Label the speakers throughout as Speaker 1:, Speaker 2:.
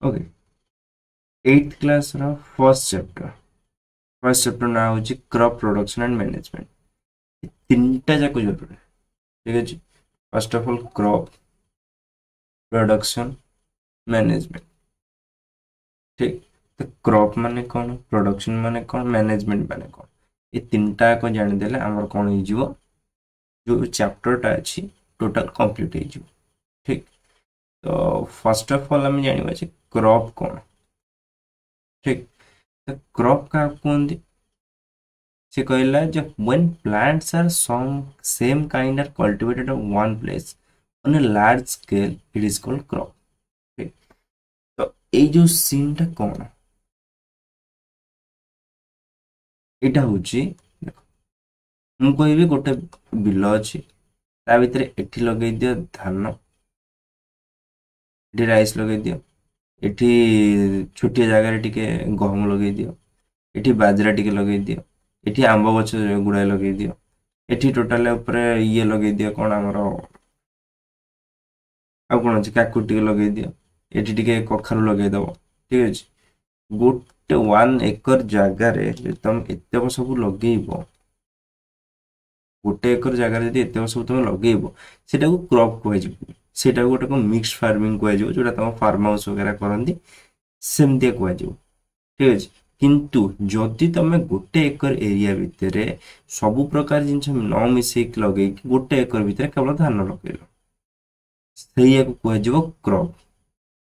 Speaker 1: Okay 8th class रा first chapter ना होची क्रॉप प्रोडक्शन एंड मैनेजमेंट तीनटा जाक जरूरी ठीक है first of all crop production management ठीक तो क्रॉप माने कौन प्रोडक्शन माने कौन मैनेजमेंट माने कौन ये तीनटा को जानिदेले आमर कौन हो जो चैप्टरटा अच्छी टोटल कंप्लीट हो ठीक तो फर्स्ट ऑफ ऑल आम जाना क्रॉप कौन ठीक तो क्रॉप क्या कहते से कहला जो when plants are some same kind are cultivated at one place on a large scale it is called crop ठीक तो ये जो सीन टा कौन एटा होची देखो मु कहबी गोटे बिल अछि ता भितर एठी लगे दियो धान एठी राइस लगे दियो एठी छोटिया जगह टिके गहम लगे दियो एठी बाजरा टिके लगे दियो एठी आंब गछ गुड़ाए लगे दियो एठी टोटाल ऊपर ये लगे दियो कौन आमर ଆଉ କଣ ଅଛି କାକୁଡି ଟିକେ ଲଗେଇ ଦିଅ ଏଠି ଟିକେ କଖାରୁ ଲଗେଇଦବ ଠିକ ଅଛି ଗୋଟେ 1 ଏକର ଜାଗାରେ ଯଦି ତମେ ଏତକ ସବୁ ଲଗେଇବ ଗୋଟେ ଏକର ଜାଗାରେ ଯଦି ଏତକ ସବୁ ତମେ ଲଗେଇବ ସେଟାକୁ କ୍ରପ୍ କୁହାଯିବ ସେଟାକୁ ଗୋଟେ କଣ ମିକ୍ସ ଫାର୍ମିଂ କୁହାଯିବ ଯୋଉଟା ତମ ଫାର୍ମ ହାଉସ वगैरह କରନ୍ତି ସେମିତିଆ କୁହାଯିବ ଠିକ ଅଛି କିନ୍ତୁ ଯଦି ତମେ ଗୋଟେ ଏକର ଏରିଆ ଭିତରେ ସବୁ ପ୍ରକାର ଜିନିଷ ନ ମିଶେଇକି ଲଗେଇକି ଗୋଟେ ଏକର ଭିତରେ କେବଳ ଧାନ ଲଗେଇଲ ସେଇଆ କୁହାଯିବ କ୍ରପ୍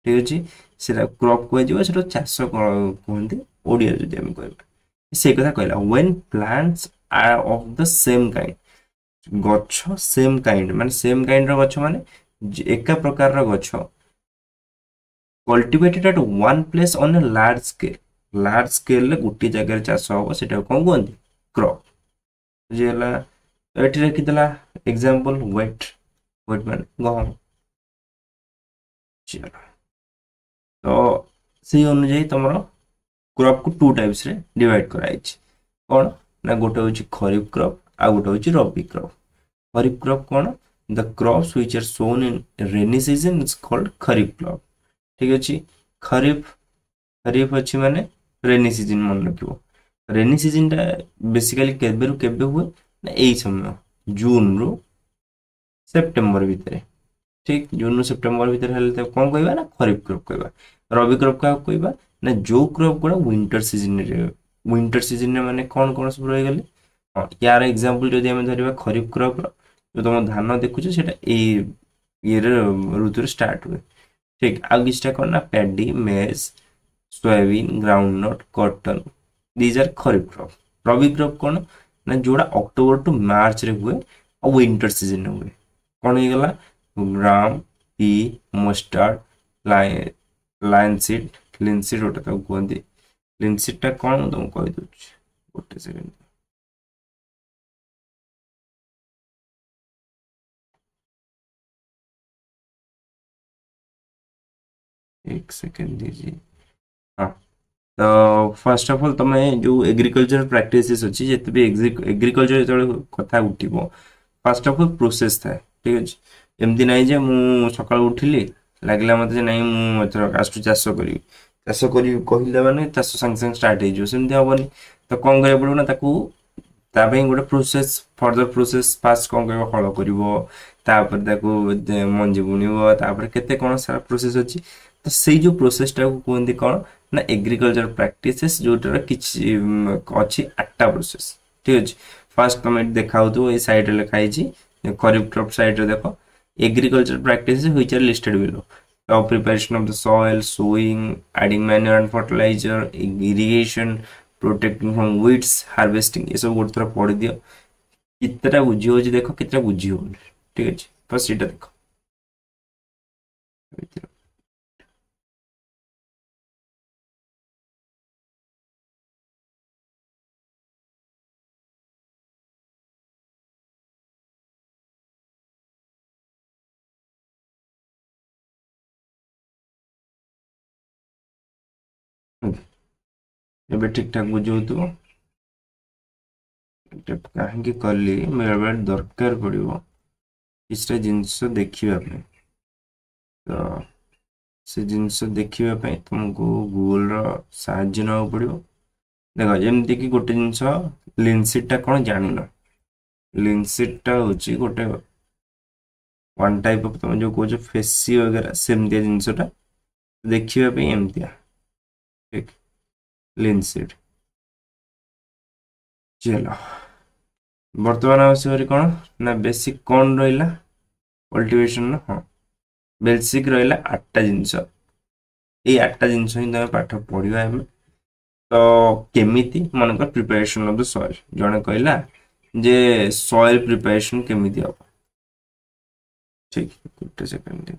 Speaker 1: ଠିକ ଅଛି ସେଟା କ୍ରପ୍ କୁହାଯିବ ସେଟା ଚାଷ କୁହନ୍ତି ଓଡ଼ିଆରେ ଯଦି ଆମେ କହିବା ସେଇ କଥା କହିଲା when plants are of the same kind ଗଛ ସେମ୍ କାଇଣ୍ଡ ମାନେ ସେମ୍ କାଇଣ୍ଡର ଗଛ ମାନେ ଏକା ପ୍ରକାରର ଗଛ cultivated at one place on a large ସ୍କେଲରେ ଗୋଟିଏ ଜାଗାରେ ଚାଷ ହବ ସେଟାକୁ କଣ କୁହନ୍ତି କ୍ରପ୍ ବୁଝିଗଲା ଏଠି ଲେଖିଦେଲା ଏକ୍ସାମ୍ପଲ ୱେଟ୍ ମାନେ ଗହମ तो से अनुजाई तुम क्रॉप को 2 टाइप्स रे डिवाइड कराई कौन ना गोटे हूँ खरीफ क्रॉप आ गोटे हूँ रबी क्रॉप खरीफ क्रॉप कौन the crops which are sown in rainy season is called kharif crop ठीक अच्छे खरीफ खरीफ अच्छी माने रेनी सीजन मन रखियो रेनी सीजन टा बेसिकली केबे केबे हुए ना यही समय जून रु सेप्टेम्बर भितर ठीक जून सेप्टेम्बर भितर हेल्ले कौन कहबा ना खरीफ क्रॉप कहबा रबी क्रॉप क्या कहबा ना जो क्रॉप गुड़ा विंटर सीजन रे माने कौन कौन सब रही गले हां यार एग्जांपल जदी हम धरिबा खरीफ क्रॉप रो जो तुम धान देखुछ सेटा ए ये ऋतु स्टार्ट हुए ठीक आ किछटा कोन ना paddy maize soybean groundnut cotton these are kharif crop rabi crop कौन ना जोड़ा अक्टोबर टू मार्च रे हुए और विंटर सीजन रे हुए कौन हो गला ग्राम पी मस्टार्ड लाइन लिनसीड गोटे तक कहते लिनसीडा कौन तुमको कहीदे गोटे सेकेंड एक सेकेंड दीजिए हाँ तो फर्स्ट ऑफ ऑल तुम जो एग्रीकल्चर प्रैक्टिसेस अच्छी जिते भी एग्रीकल्चर जो कथा उठिबो फर्स्ट ऑफ ऑल प्रोसेस था ठीक अच्छे एमती ना जे मु सका उठिली लगे मत नहीं मुझे आसु चाष करी कहले मैंने चाष सांगे सांगे स्टार्ट होमती हेनी तो कौन करा पड़ो ना गोटे प्रोसेस फर्दर प्रोसेस फास्ट कौन कह हल कर मंजी बुणव केते कौन सारा प्रोसेस अच्छी तो से जो प्रोसेसटा को कहते कौन ना एग्रीकल्चर प्रैक्टिसेस जोटार किसी अच्छी 8टा प्रोसेस ठीक अच्छे फास्ट तुम देखा ये साइड लिखाई खरीफ क्रॉप साइड देख agriculture practices which are listed below the preparation of the soil sowing adding manure and fertilizer irrigation protecting from weeds harvesting ये सब गोटे थोड़ा पढ़ दियो कितना बुझी हो देखो कितना बुझी हो ठीक है बस ये देखो ଏବେ ଠିକ ଠାକ ବୁଝଉଥିବ କାହିଁକି କଲି ବେଳେ ଦରକାର ପଡ଼ିବ କିଛିଟା ଜିନିଷ ଦେଖିବା ପାଇଁ ତ से जिनस देखा तुमको गूगल साहाय्य ना पड़ो। देख जमती कि गोटे जिनस लिनसीटा कौन जान लिनसीटा हूँ गोटे वन टाइप ऑफ तुम जो कह फेसी वगैरह सेमती जिनसटा देखा एमतिया ठीक लिनसीट। चलो बर्तमान आवश्यक कौन ना बेसिक कौन रहा कल्टिवेशन हाँ बेसिक रहा 8टा जिनस ये 8टा जिनस ही तुम पाठ पढ़ा हमें। तो केमिति मनकर प्रिपरेशन ऑफ द सॉइल जने कहला जे सॉइल प्रिपरेशन केमिति हम ठीक गोटे सेकंड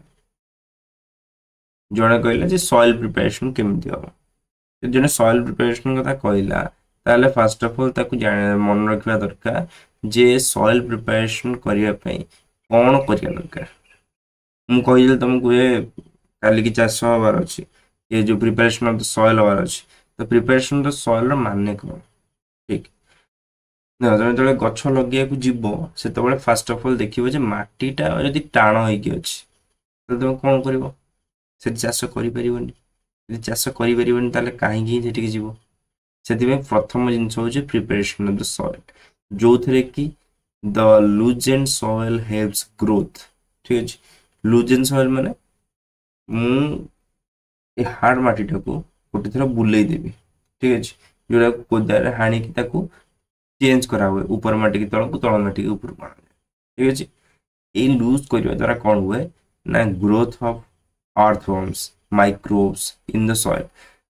Speaker 1: जने कहला जे सॉइल प्रिपरेशन केमिति हम जने सॉइल प्रिपरेशन कथा कहला ताले फर्स्ट ऑफ ऑल ताकू मन रखा दरकार जे सॉइल प्रिपरेशन करने कौन करने दरकार मुझे कही तुमको ये काली की चाष हबार अच्छी ये जो प्रिपरेशन ऑफ द सॉइल हबार अच्छी तो प्रिपरेशन ऑफ द सॉइल माने कौन ठीक जो गछ लगे जीव से फास्ट ऑफ ऑल देखिए मटीटा जदि टाण होगी अच्छी तो तुम कौन कर चाष कर चाष कर कहीं जीव से प्रथम जिनस हूँ प्रिपरेशन ऑफ द सॉइल जो थे कि the loose and soil helps growth ठीक अच्छे लूज एंड सॉइल माने मु हार्ड मटीटा को गोटे थर बुले देवी ठीक अच्छे जोटा कोदार हाणी चेंज करा हुए ऊपर माटी की तल को तल माटी के ऊपर को ठीक अच्छे ये लूज करने द्वारा कौन हुए ना growth of earthworms microbes in the soil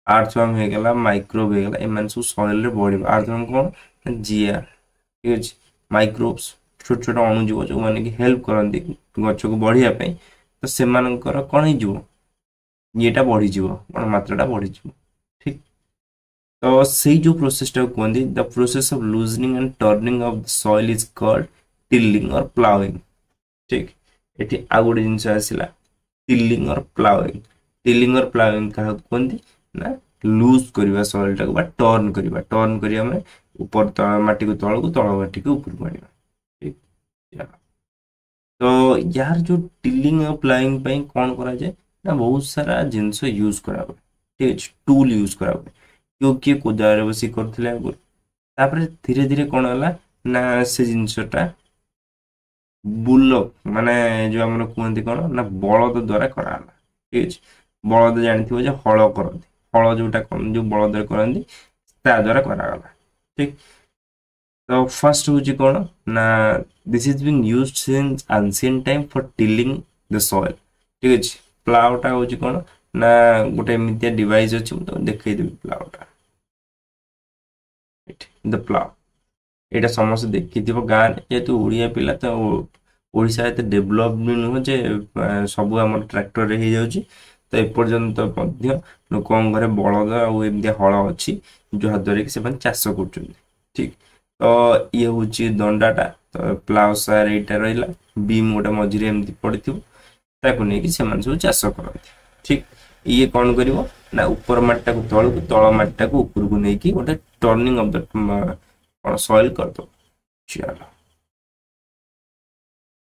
Speaker 1: earthworm होगा माइक्रोब होगा एम सब सॉइल बढ़ अर्थवर्म कौन जिया ठीक अच्छे माइक्रोब्स छोट छोट अणुजीव जो मैंने कि हेल्प करती गच को बढ़ापी तो से कौन हो येटा बढ़ी कौन मात्राटा बढ़ी ठीक। तो से जो प्रोसेसटा कहते the process of loosening and turning of the soil is called tilling और प्लाउइंग ठीक ये आ गोटे जिन आसला टिलिंग और प्लाउइंग क्या कहते ना लूज करवा सॉइल टाक टर्न करवा ऊपर माटी को तल को तल माटी को ऊपर को ठीक। तो यार जो टिलिंग और प्लाइंग कौन करा जाए ना बहुत सारा जिनस यूज करा हुए ठीक अच्छे टूल यूज करा हुए क्योंकि कोदार बस करते आगुरी धीरे धीरे कौन है ना से जिनसटा बुलक माने जो आम कहते कौन ना बलद द्वारा कराला ठीक अच्छे बलद जानते जो हल करती हल जोटा जो बलद करती द्वारा कराला ठीक। तो फर्स्ट हूँ कौन ना this is been used since ancient time for tilling the soil ठीक अच्छे प्लाउटा हूँ कौन ना गोटे एमती डिवाइस अच्छी मुझे देखदेवी प्लाउटा द प्लाउ यहाँ समस्त देखी गाँव जेहतु ओडिया पिला तो ओडिशा एत डेभलप भी नुह जे सब आम ट्रैक्टर हो जाऊँगी तो एपर्यंत लोक घरे बलद आमती हल अच्छी जहाद्वारा कि से चाष कर ठीक। तो ये हूँ दंडाटा तो प्लाउ सार यहाँ रहा बीम गोटे मझे एमती पड़ी नहीं सब चाष करती ठीक। ये कौन कर ना ऊपर माटीटा को तल माटीटा को ऊपर को लेकिन गोटे टर्निंग ऑफ द सॉइल कर दो। चलो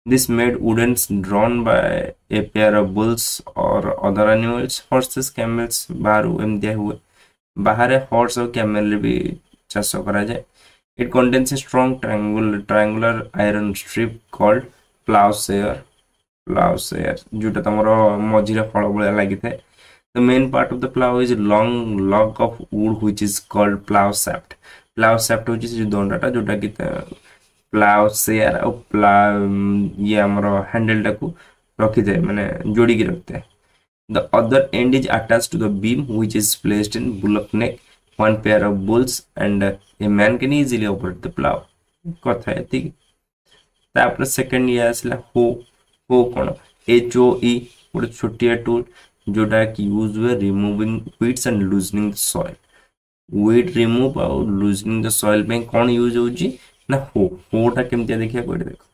Speaker 1: this made woodens drawn by a pair of bulls और अदर एनिमल्स हॉर्सेस कैमल्स बाहर एमती हुए बाहर हॉर्स और कैमल भी चाष करा जाए। It contains a strong triangular iron strip called plowshare जोटा तुम मझे फल भाया लगी था। The main part of the plow is a long log of wood which is called plow shaft हूँ जो दंडाटा जोटा कि प्लाउशेयर और ये आमर हैंडल टाक रखी थे माने जोड़ी की रखते हैं। The other end is attached to the beam which is placed in bullock neck. One pair of bulls and a man can easily operate the plow कथा है। सेकंड ये आसला हो कौन HOE गोटे छोटिया टूल जोटा कि यूज हुए removing weeds and loosening the soil weed remove और लूजनिंग द सॉइल पे कौन यूज होची ना होटा केमतिया देखिया कोइटे देखो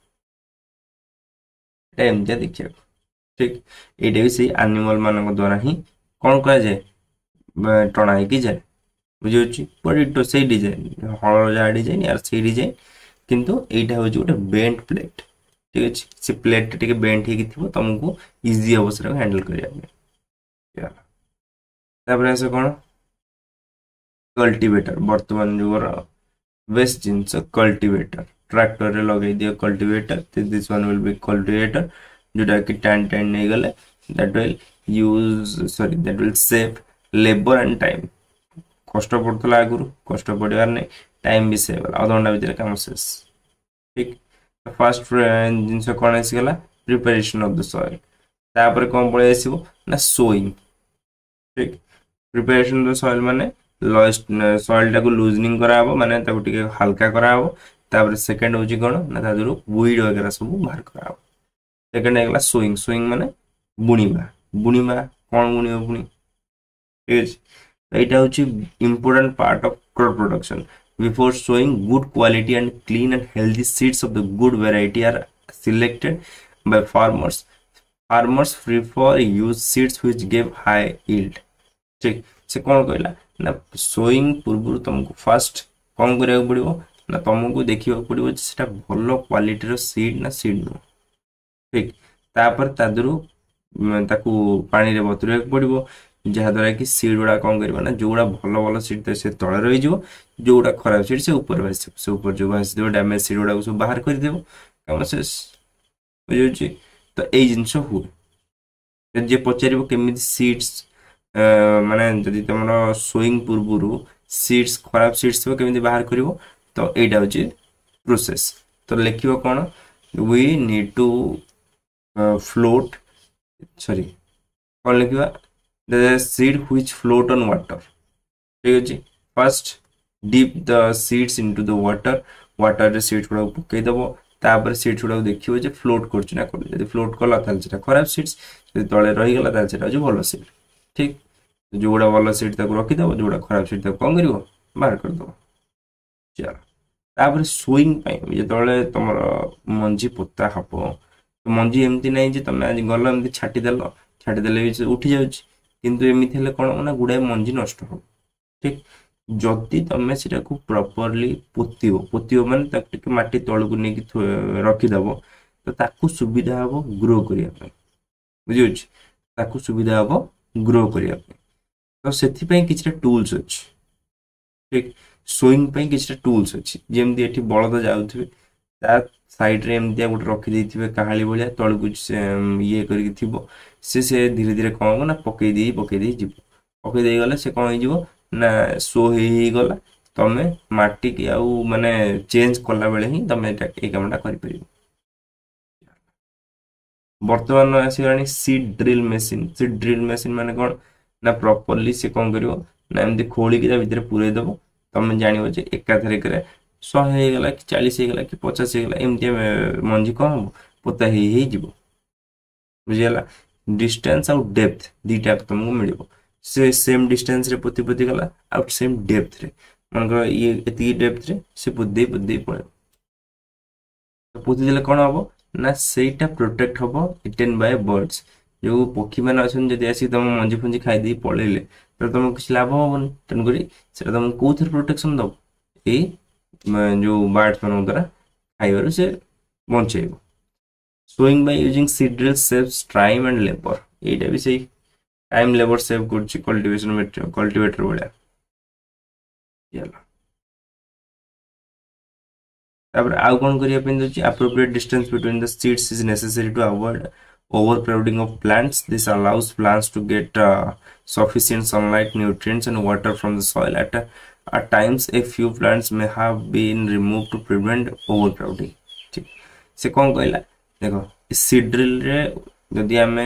Speaker 1: एटा एमतिया देखिया ठीक। एटा भी से एनिमल मानक द्वारा ही कौन करा जाए टणा की जाए बुझे पड़ो से डिजाइन हल जहाँ डिजाइन यार से डिजाइन किंतु एटा हूँ गोटे बेंट प्लेट ठीक अच्छे से प्लेट टे बेंट हो तुमको इजी हम से हैंडल करने। तापर आसे कौन कल्टीवेटर वर्तमान जुगर बेस्ट जिनस कल्टीवेटर ट्रैक्टर रे लगे दियो cultivator this one will be cultivator जोटा कि टाइम टाइम नहीं गले that will that will save labour and time कष्ट पड़ता आगुरी कष्ट पड़ार नहीं टाइम भी सेव अध घंटा भितर कम शेष ठीक फास्ट जिनस कौन आसीगला प्रिपरेशन ऑफ द सॉइल तापर कौन पड़े आसो ना सोइंग ठीक प्रिपरेशन ऑफ द सॉइल माने सॉइल टाको लूजनिंग करा हबो माने ताको टिके हल्का करा हबो तापर सेकंड होची कोन ना तादरो वीड वगैरह सब बाहर करा हबो सेकंड आगला सोइंग सोइंग माने बुणीबा बुणीबा कोन बुणीबा बुणी ठीक है एटा होची important part of crop production before sowing good quality and clean and healthy seeds of the good variety are selected by farmers prefer use seeds which give high yield ठीक से कौन कहला ना sowing पूर्व तुमको फास्ट कौन करिया पड़ो ना तुमको देखा पड़ो सेटा भल क्वालिटी सीड ना सीड नुह ठीक तापर तादरू ताकू पानी रे बतुरिया पड़ो जहाद्वारा कि सीड गुड़ा कौन करवा ना जो भल भल सीड से तले रही जो खराब सीड से ऊपर से ऊपर जो भासी डैमेज सीड गुड़ा सब बाहर करदेव कम से बुझे तो यही जिनस हुए जे पचार केमी सीड्स माने जदि तुम सोइंग पूर्व सीड्स खराब सीड्स थो केमी बाहर कर तो यहाँ हूँ प्रोसेस तो लिख कौन we need to float sorry कौन लिखा the seed which float on water ठीक है जी first dip the seeds into the water रे सीड्स गुड़ा पकई दबो तापर सीड्स गुड़ा देखियो जे फ्लोट करछ ना कर यदि फ्लोट कला ताल सेटा खराब सीड्स यदि तळे रही गला ताल सेटा जो भलो सीड ठीक जो गुड़ा भलो सीड ताको रखि दबो जोड़ा खराब सीड ताको कोन करिवो बाहर कर दबो चलो तापर सोइंग पई जे तळे तमर मंजी पोता हबो तो मंजी एमती नै जे तमे आज गलो एमती छाटी देले भी उठी जाउछ किंतु एमती हेले कोन ना गुडाय मंजी नष्ट हो ठीक जदि तमे सेटा को प्रॉपर्ली पोतियो माने ताक टिके माटी तळकु नै कि रखि दबो तो ताकू सुविधा हबो ग्रो करिया पे बुझियो ताकू सुविधा हबो ग्रो करिया पे तो सेथि पई किछटा टूल्स अछि ठीक सोइंग पई किछटा टूल्स अछि जेमदी एठी बळद जाउथबे ता साइड रे एमदिया गोटे रखि देथिबे कहाली भलिया तळकु ये करके थिबो से धीरे धीरे कौन ना पकई दी जीव पकई दे गले से कौन हो ना सो ही गला तमे माटी की आउ माने चेंज कला बेले ही तमे ए कामटा करि परिबो वर्तमान आसीगलानी सीड ड्रिल मशीन माने कौन ना प्रॉपर्ली से कौन करिवो ना एमदी खोली के भीतर पुरे दबो तमे जानिबो जे एकाथरे करे 100 हे गला कि 40 हे गला कि 50 हे गला एमती मंजी कौन हो पोता ही जीवो बुझियला डिस्टेंस आउ डेप्थ दीटा तुमको मिलिबो से सेम डिस्टेंस रे पोती गला आउ सेम डेप्थ रे मनकर ये एती डेप्थ रे से बुद्धि पळे तो पोती देले कोन हबो ना सेटा प्रोटेक्ट हबो इटेन बाय बर्ड्स जो पक्षी माने अछन जदि आसी तुम मंजी फंजी खाइ दी पळेले तो तुमको कुछ लाभ होबन तन करी सेटा तुम कोथर प्रोटेक्शन दब ए जो बर्ड्स मानन द्वारा खाइबार से बंचेबो Sowing by using seed drill saves time and labor. एटा भी सही टाइम लेबर सेव करछि कल्टीवेशन मेथड कल्टीवेटर बळा चलो तापर आउ कोन करिया pen दछि appropriate distance between the seeds is necessary to avoid overcrowding of plants. This allows plants to get sufficient sunlight, nutrients and water from the soil. At times a few plants may have been removed to prevent overcrowding. ठीक से कोन कहला देखो seed drill रे जदि आमे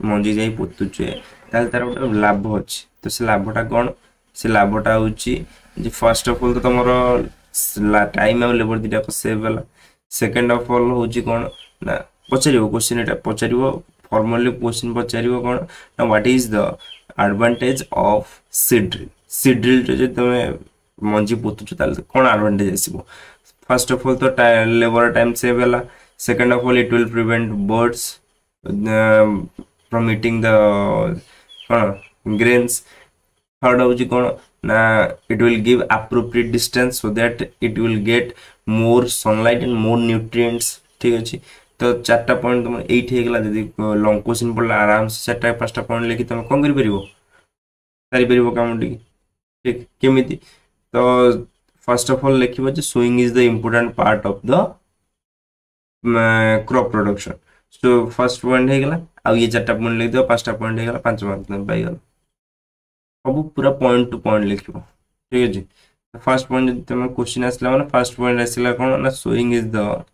Speaker 1: मंजी जाई पोतुचे ताल तार गोटे लाभ अछि तो से लाभटा कोन से लाभटा होची जे फर्स्ट ऑफ ऑल तो तमरो टाइम और लेबर दिटा को सेव वाला सेकंड ऑफ ऑल होची कोन ना पचारिबो क्वेश्चन एटा पचारिबो फॉर्मली क्वेश्चन पचारिबो कोन ना what is the advantage of seed drill जे तमे मंजी पोतुचे ताल कोन एडवांटेज आसीबो फर्स्ट ऑफ ऑल तो लेबर टाइम सेव वाला second of all it will prevent birds from eating the grains third of na it will give appropriate distance so that it will get more sunlight and more nutrients ठीक अछि तो 4टा point तुम 8 हेगला जदी long question पड़ला आराम से 4टा 5टा point लेके तुम कोन करि परिबो सारी परिबो काम टी ठीक केमिति तो फर्स्ट ऑफ ऑल लिखिबो जे sowing is the important part of the crop production so first point हेगला आ ये 4टा पॉइंट लिख दो 5टा पॉइंट हेगला 5 मार्क तुम पाई गल सब पूरा पॉइंट टू पॉइंट लिखिबो ठीक अछि फर्स्ट पॉइंट जदी तुम क्वेश्चन आसला माने फर्स्ट पॉइंट आसला कोन ना sowing is the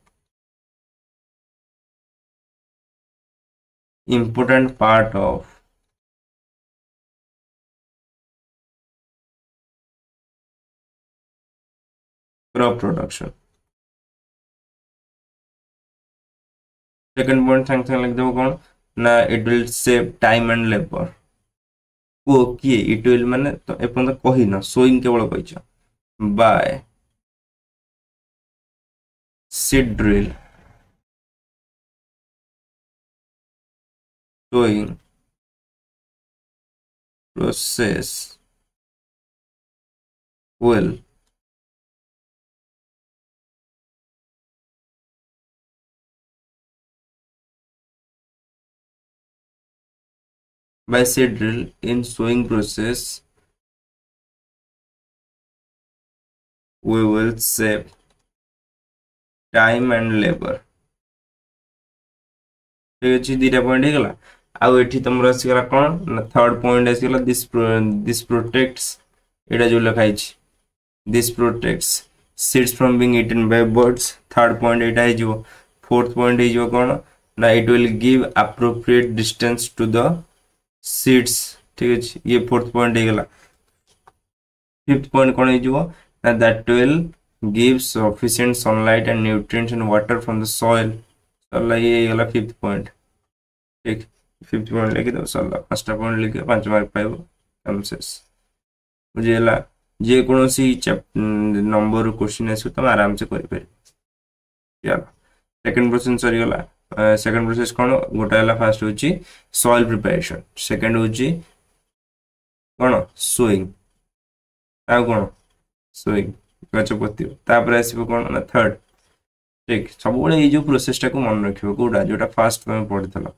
Speaker 1: important part of crop production. Second point sanction लिख देबो कोन ना it will save time and labor को किए it will माने तो एपन तो कहि ना sowing केवल कहिछ by seed drill sowing process will by seed drill in sowing process we will save time and labor ठीक अछि दीटा पॉइंट हेगला आउ एठी तमरा सिगला कोन ना थर्ड पॉइंट आसिगला दिस प्रोटेक्ट्स एटा जो लिखाइ छी this protects seeds from being eaten by birds third point एटा हे जो फोर्थ पॉइंट हे जो कोन ना it will give appropriate distance to the seeds ठीक अछि ये फोर्थ पॉइंट हेगला फिफ्थ पॉइंट कोन हे जो ना that will give sufficient sunlight and nutrients and water from the soil सल्ला ये गला फिफ्थ पॉइंट ठीक फिफ्थ पॉइंट लेके दो सल्ला पांचटा पॉइंट लेके 5 मार्क पाइबो हम शेष मुझे हला जे कोनोसी नंबर क्वेश्चन आसो तुम आराम से करि पारि चलो सेकंड प्रोसेस सरी गला सेकंड प्रोसेस कोन गोटा हला फर्स्ट होची सॉइल प्रिपरेशन सेकंड होची कोन सोइंग आ कोन सोइंग गचपति तापर आसीबो कोन ना थर्ड ठीक सब बळे ए जो प्रोसेस टा को मन रखिबो कोडा जोटा फास्ट में पढितलो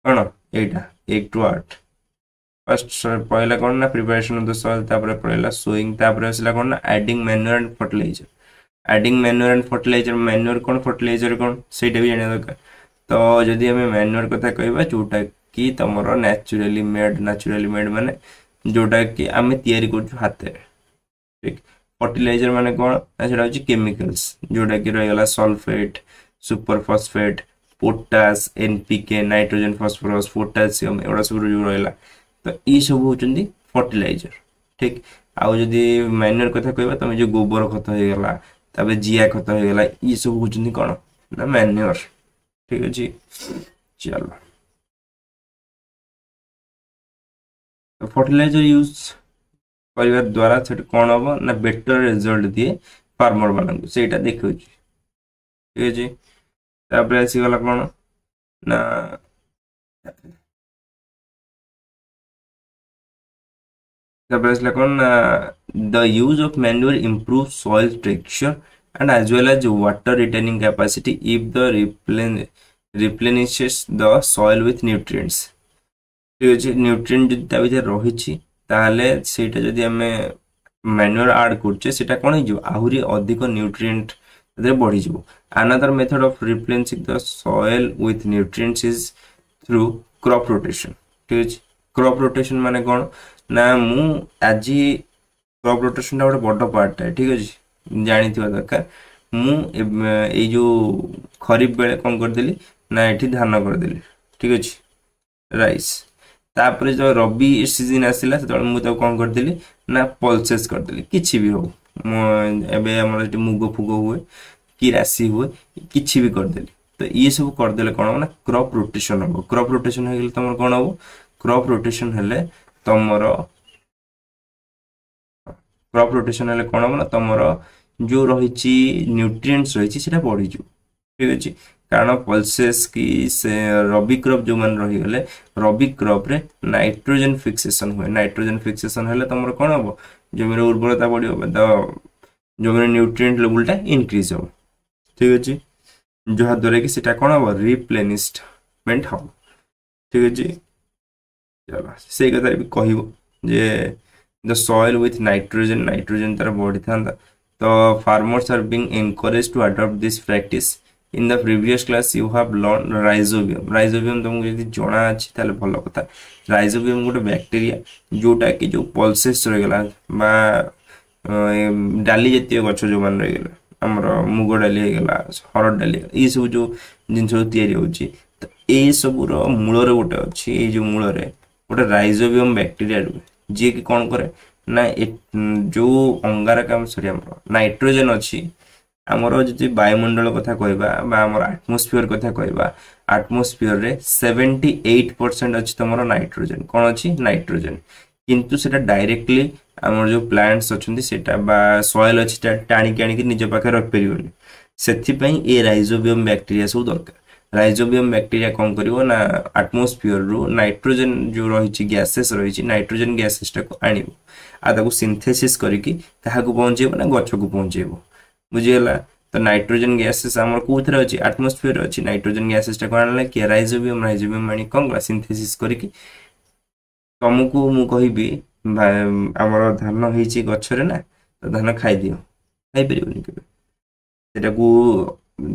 Speaker 1: कोन एटा 1 to 8 फर्स्ट पहला कोन ना प्रिपरेशन ऑफ द सॉइल तापर पहला सोइंग तापर असला कोन ना adding manure and fertiliser adding manure and fertiliser manure कोन फर्टिलाइजर कोन सेटा भी जाने दरकार तो जदी हमें मैन्योर कथा कहबा जोटा कि तमरो नेचुरली मेड माने जोटा कि हमें तयारी करछु हाथे ठीक फर्टिलाइजर माने कोन सेटा होची केमिकल्स जोटा कि रहगला sulphate super phosphate potash NPK nitrogen phosphorus potassium एडा सब जो रहला तो ई सब होचंदी फर्टिलाइजर ठीक आउ जदी मैन्योर कथा कहबा तमे जो गोबर खत हेगला तबे जिया खत हेगला ई सब होचंदी कोन ना मैन्योर ठीक अछि चलो तो फर्टिलाइजर यूज परिवार द्वारा सेट कोन हो ना बेटर रिजल्ट दिए फार्मर मानन सेटा देखौ छी ठीक अछि तापर आसी गला कोन ना तापर आसला कोन the use of manure improve soil texture and as well as water retaining capacity if the replenishes the soil with nutrients ठीक अछि न्यूट्रिएंट जदी ता भीतर रही छी ताले सेटा जदी हमें मैन्योर ऐड करछे सेटा कोन हिजो आहुरी अधिक न्यूट्रिएंट दे बढ़ी जिवो another method of replenishing the soil with nutrients is through crop rotation ठीक अछि क्रॉप रोटेशन माने कोन ना मु आजी क्रॉप रोटेशन टा बड़ पार्ट है ठीक अछि जानि थिबा दरकार मु ए जो खरीफ बेले कोन कर देली ना एठी धान कर देली ठीक अछि राइस तापर जो रबी सीजन आसिला त मु त कोन कर देली ना पल्सेस कर देली किछि भी हो एबे हमर जे मुगो फुगो हुए कि राशि हुए किछि भी कर देली तो ये सब कर देले कोन ना क्रॉप रोटेशन हो क्रॉप रोटेशन हो गेल तमर कोन हो क्रॉप रोटेशन हेले तमर क्रॉप रोटेशन हेले कोन हो ना तमर जो रहिछि न्यूट्रिएंट्स रहिछि सेटा बढ़ी जो ठीक अछि कारण पल्सेस की से रबी क्रॉप जो मन रही गले रबी क्रॉप रे नाइट्रोजन फिक्सेशन हुए नाइट्रोजन फिक्सेशन हेले तमर कोन हो जमीन उर्वरता बढ़ियो तो जमीन न्यूट्रिएंट लेवल टा इंक्रीज हो ठीक अछि जहाँद्वारा कि सेटा कौन हम रिप्लेनिशमेंट हम। ठीक अच्छे चलो से कथा भी कह जे the soil with nitrogen nitrogen तार बढ़ी था तो farmers are being encourage to adopt this practice in the previous class you have learn rhizobium तुमको यदि जना अच्छी ताले भल कथा राइजोबियम गोटे बैक्टीरिया जोटा कि जो पल्सेस रहीगला बा डाली जातीय गछ जो मान रहीगला आमर मुग डाली होगला हरड़ डाली ये सब जो जिनस तैयारी होची तो ये सबूर मूल गोटे अच्छी ये जो मूल गोटे राइजोबियम बैक्टीरिया रुए जी कि कौन करे ना जो अंगारकाम सॉरी आमर नाइट्रोजन अच्छी आमर जी वायुमंडल कथा कहवा आमर आटमोस्फियर कथा कहवा आटमोस्फियर रे 78% अच्छी तुम नाइट्रोजन कौन अच्छी नाइट्रोजन किंतु सेटा डायरेक्टली आमर जो प्लांट्स अच्छी सेटा बा सॉइल अच्छी टाणिक आनिक निज पाखे रख पारिबनी सेथिपई ए राइजोबियम बैक्टीरिया सब दरकार राइजोबियम बैक्टीरिया कौन करिवो ना आटमोस्फियर रु नाइट्रोजन जो रही गैसेस रही नाइट्रोजन गैसेस टाको आनिबो आ ताको सिंथेसिस करिकी काहाकू पहुंचेबो ना गछ को पहुंचेबो बुझीगला तो नाइट्रोजन गैसेस आमर कोथरे अछि आटमोस्फियर अछि नाइट्रोजन गैसेस टाको आनला कि राइजोबियम राइजोबियम आनी कौन कला सिंथेसिस करिकी तुमको मु कहबी आमर धान होइछि गछरे ना तो धान खाइ दियो खाइ परिबोनी केबे सेटाकू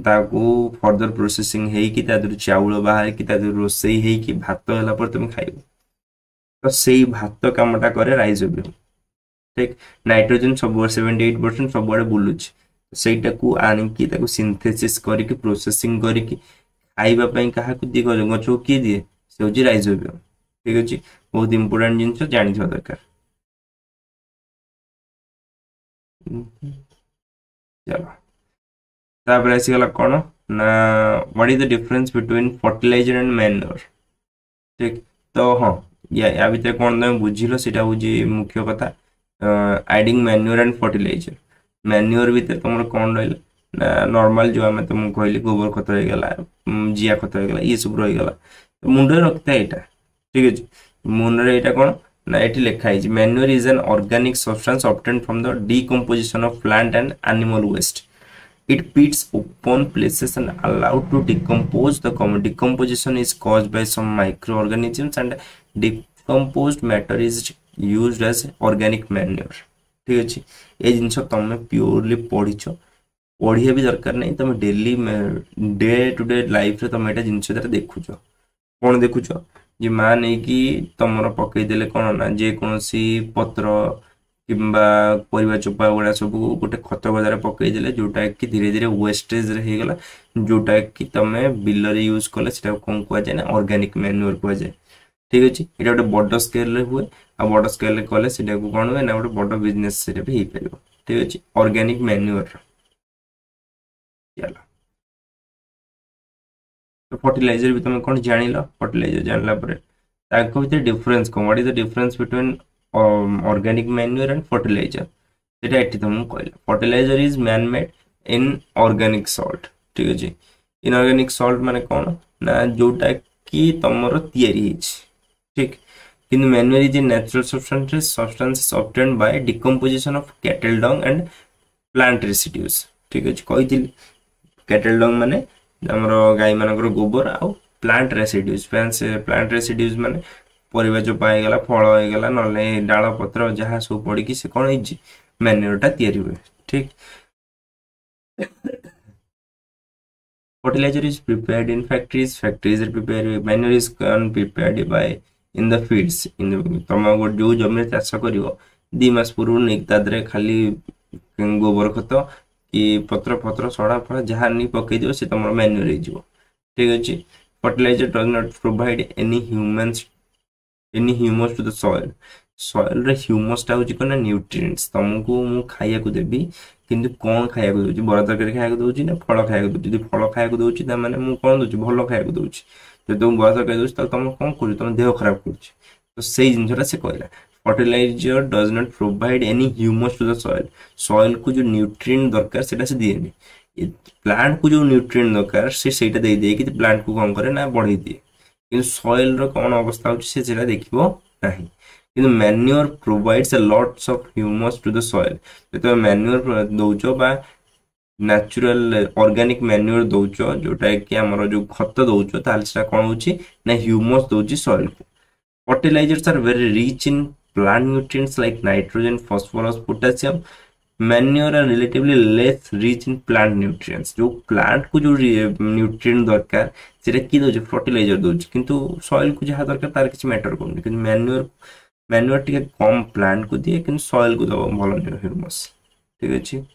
Speaker 1: ताकू फर्दर प्रोसेसिंग हेकी तादर चाउल बाहर कि तादर रोसई हेकी भात होला पर तुम खाइबो तो सेही भात कामटा करे राइजोबियम ठीक नाइट्रोजन सब 78% सब बड़े बुलुछ ସେଇଟାକୁ ଆଣିକି ତାକୁ ସିନ୍ଥେସିସ୍ କରିକି ପ୍ରୋସେସିଂ କରିକି ଖାଇବା ପାଇଁ କାହାକୁ ଦିଏ ଗଛକୁ କିଏ ଦିଏ ସେ ହେଉଛି ରାଇଜୋବିୟମ ଠିକ ଅଛି ବହୁତ ଇମ୍ପୋର୍ଟାଣ୍ଟ ଜିନିଷ ଜାଣିଥିବା ଦରକାର चलो तापर आसीगला कौन ना what is the difference between fertilizer and manure ठीक तो हाँ या भितर कौन तुम बुझिल सेटा होची मुख्य कथा adding manure and fertiliser manure भितर तुम कौन रहा नॉर्मल जो आम तुमको कहली गोबर खत होगा जिया खत होगा ये सब रहीगला तो मुंडे रखता है यहाँ ठीक अच्छे मुंडे यहाँ कौन ना ये लिखाई manure is an organic substance obtained from the decomposition of plant and animal waste it feeds open places and allowed to decompose the decomposition is caused by some microorganisms and decomposed matter is used as organic manure ठीक अच्छे ये जिनस तुम purely पढ़ीच पढ़िया भी दरकार नहीं तुम daily day to day life रे तुम ये जिनस देखुच कौन देखुच जे माँ नहीं कि तुम पकईदे कौन ना जेकोसी पत्र किंबा परिवा चोपा गुड़ा सब गोटे खत गदार पकईदे जोटा कि धीरे धीरे वेस्टेज होगा जोटा कि तुम बिल यूज कले कौन कहुए ना ऑर्गेनिक मैन्योर कहुए ठीक अच्छे ये गोटे बड़ स्केल हुए आ बड़ स्केल कले कौन हुए ना गोटे बड़ बिजनेस भी हो पार ठीक अच्छे ऑर्गेनिक मैन्योर चलो तो फर्टिलाइजर भी तुम कौन जान फर्टिलाइजर जानला भर डिफरेंस कौन what is the difference between organic manure and fertilizer सेटा एठी तुमको कहला fertilizer is man made inorganic salt ठीक अछि इनऑर्गेनिक सॉल्ट माने कोन ना जोटा कि तमरो तयारी हिच ठीक किंतु manure is a natural substance obtained by decomposition of cattle Dang and plant residues ठीक अछि कहिथिल कैटल डंग माने हमरो गाय मानकर गोबर आ प्लांट रेसिड्यूज माने परिवा चोपा होगा फल होगा ना डाल पत्र जहाँ सब पड़ी से कौन हो मैन्योरटा तैयारी हुए ठीक fertilizer is prepared in factories prepare manure is prepared by in the fields तुम जो जमी चाष कर 2 मास पूर्व नहीं खाली गोबर खत कि पत्र फत्र सड़ा फड़ा जहाँ नहीं पकई दिव से तुम मैन्योर हो ठीक अच्छे fertilizer does not provide any humus to the soil रे ह्यूमस टा होची कोन न्यूट्रिएंट्स तुमको मु खाया को देबी किंतु कोन खाया को दोची बड़ा तरकारी खाया को दोची ना फल खाया को दोची फल खाया को दोची त माने मु कोन दोची भलो खाया को दोची तो तुम बड़ा तरकारी दोची त तुम कोन करू तुम देह खराब करूची तो सेही जिनसरा से कहला fertilizer does not provide any humus to the soil को जो न्यूट्रिएंट दरकार सेटा से दिएनी प्लांट को जो न्यूट्रिएंट दरकार से सेटा दे दे कि प्लांट को कोन करे ना बढ़ई दिए कि सॉइल रो कौन अवस्था होची से देखिबो नाही किंतु manure provides a lots of humus to the soil तो मैन्योर दउचो बा ନ୍ୟାଚୁରାଲ ଅର୍ଗାନିକ ମ୍ୟାନ୍ୟୁର ଦଉଛ ଯୋଉଟା କି ଆମର ଯୋଉ ଖତ ଦଉଛ ତାହେଲେ ସେଟା କଣ ହଉଛି ନା ହ୍ୟୁମସ୍ ଦଉଛି ସଏଲ କୁ। Fertilizers are very rich in plant nutrients like nitrogen, phosphorus, potassium. Manure are relatively less rich in plant nutrients. जो plant को जो nutrient दरकार सेटा की दउछ fertilizer दउछ किंतु soil को जहाँ दरकार तार किसी मैटर करनी किंतु manure टिके कम plant को दिए किंतु soil को दबा भलो नहीं humus। ठीक अछि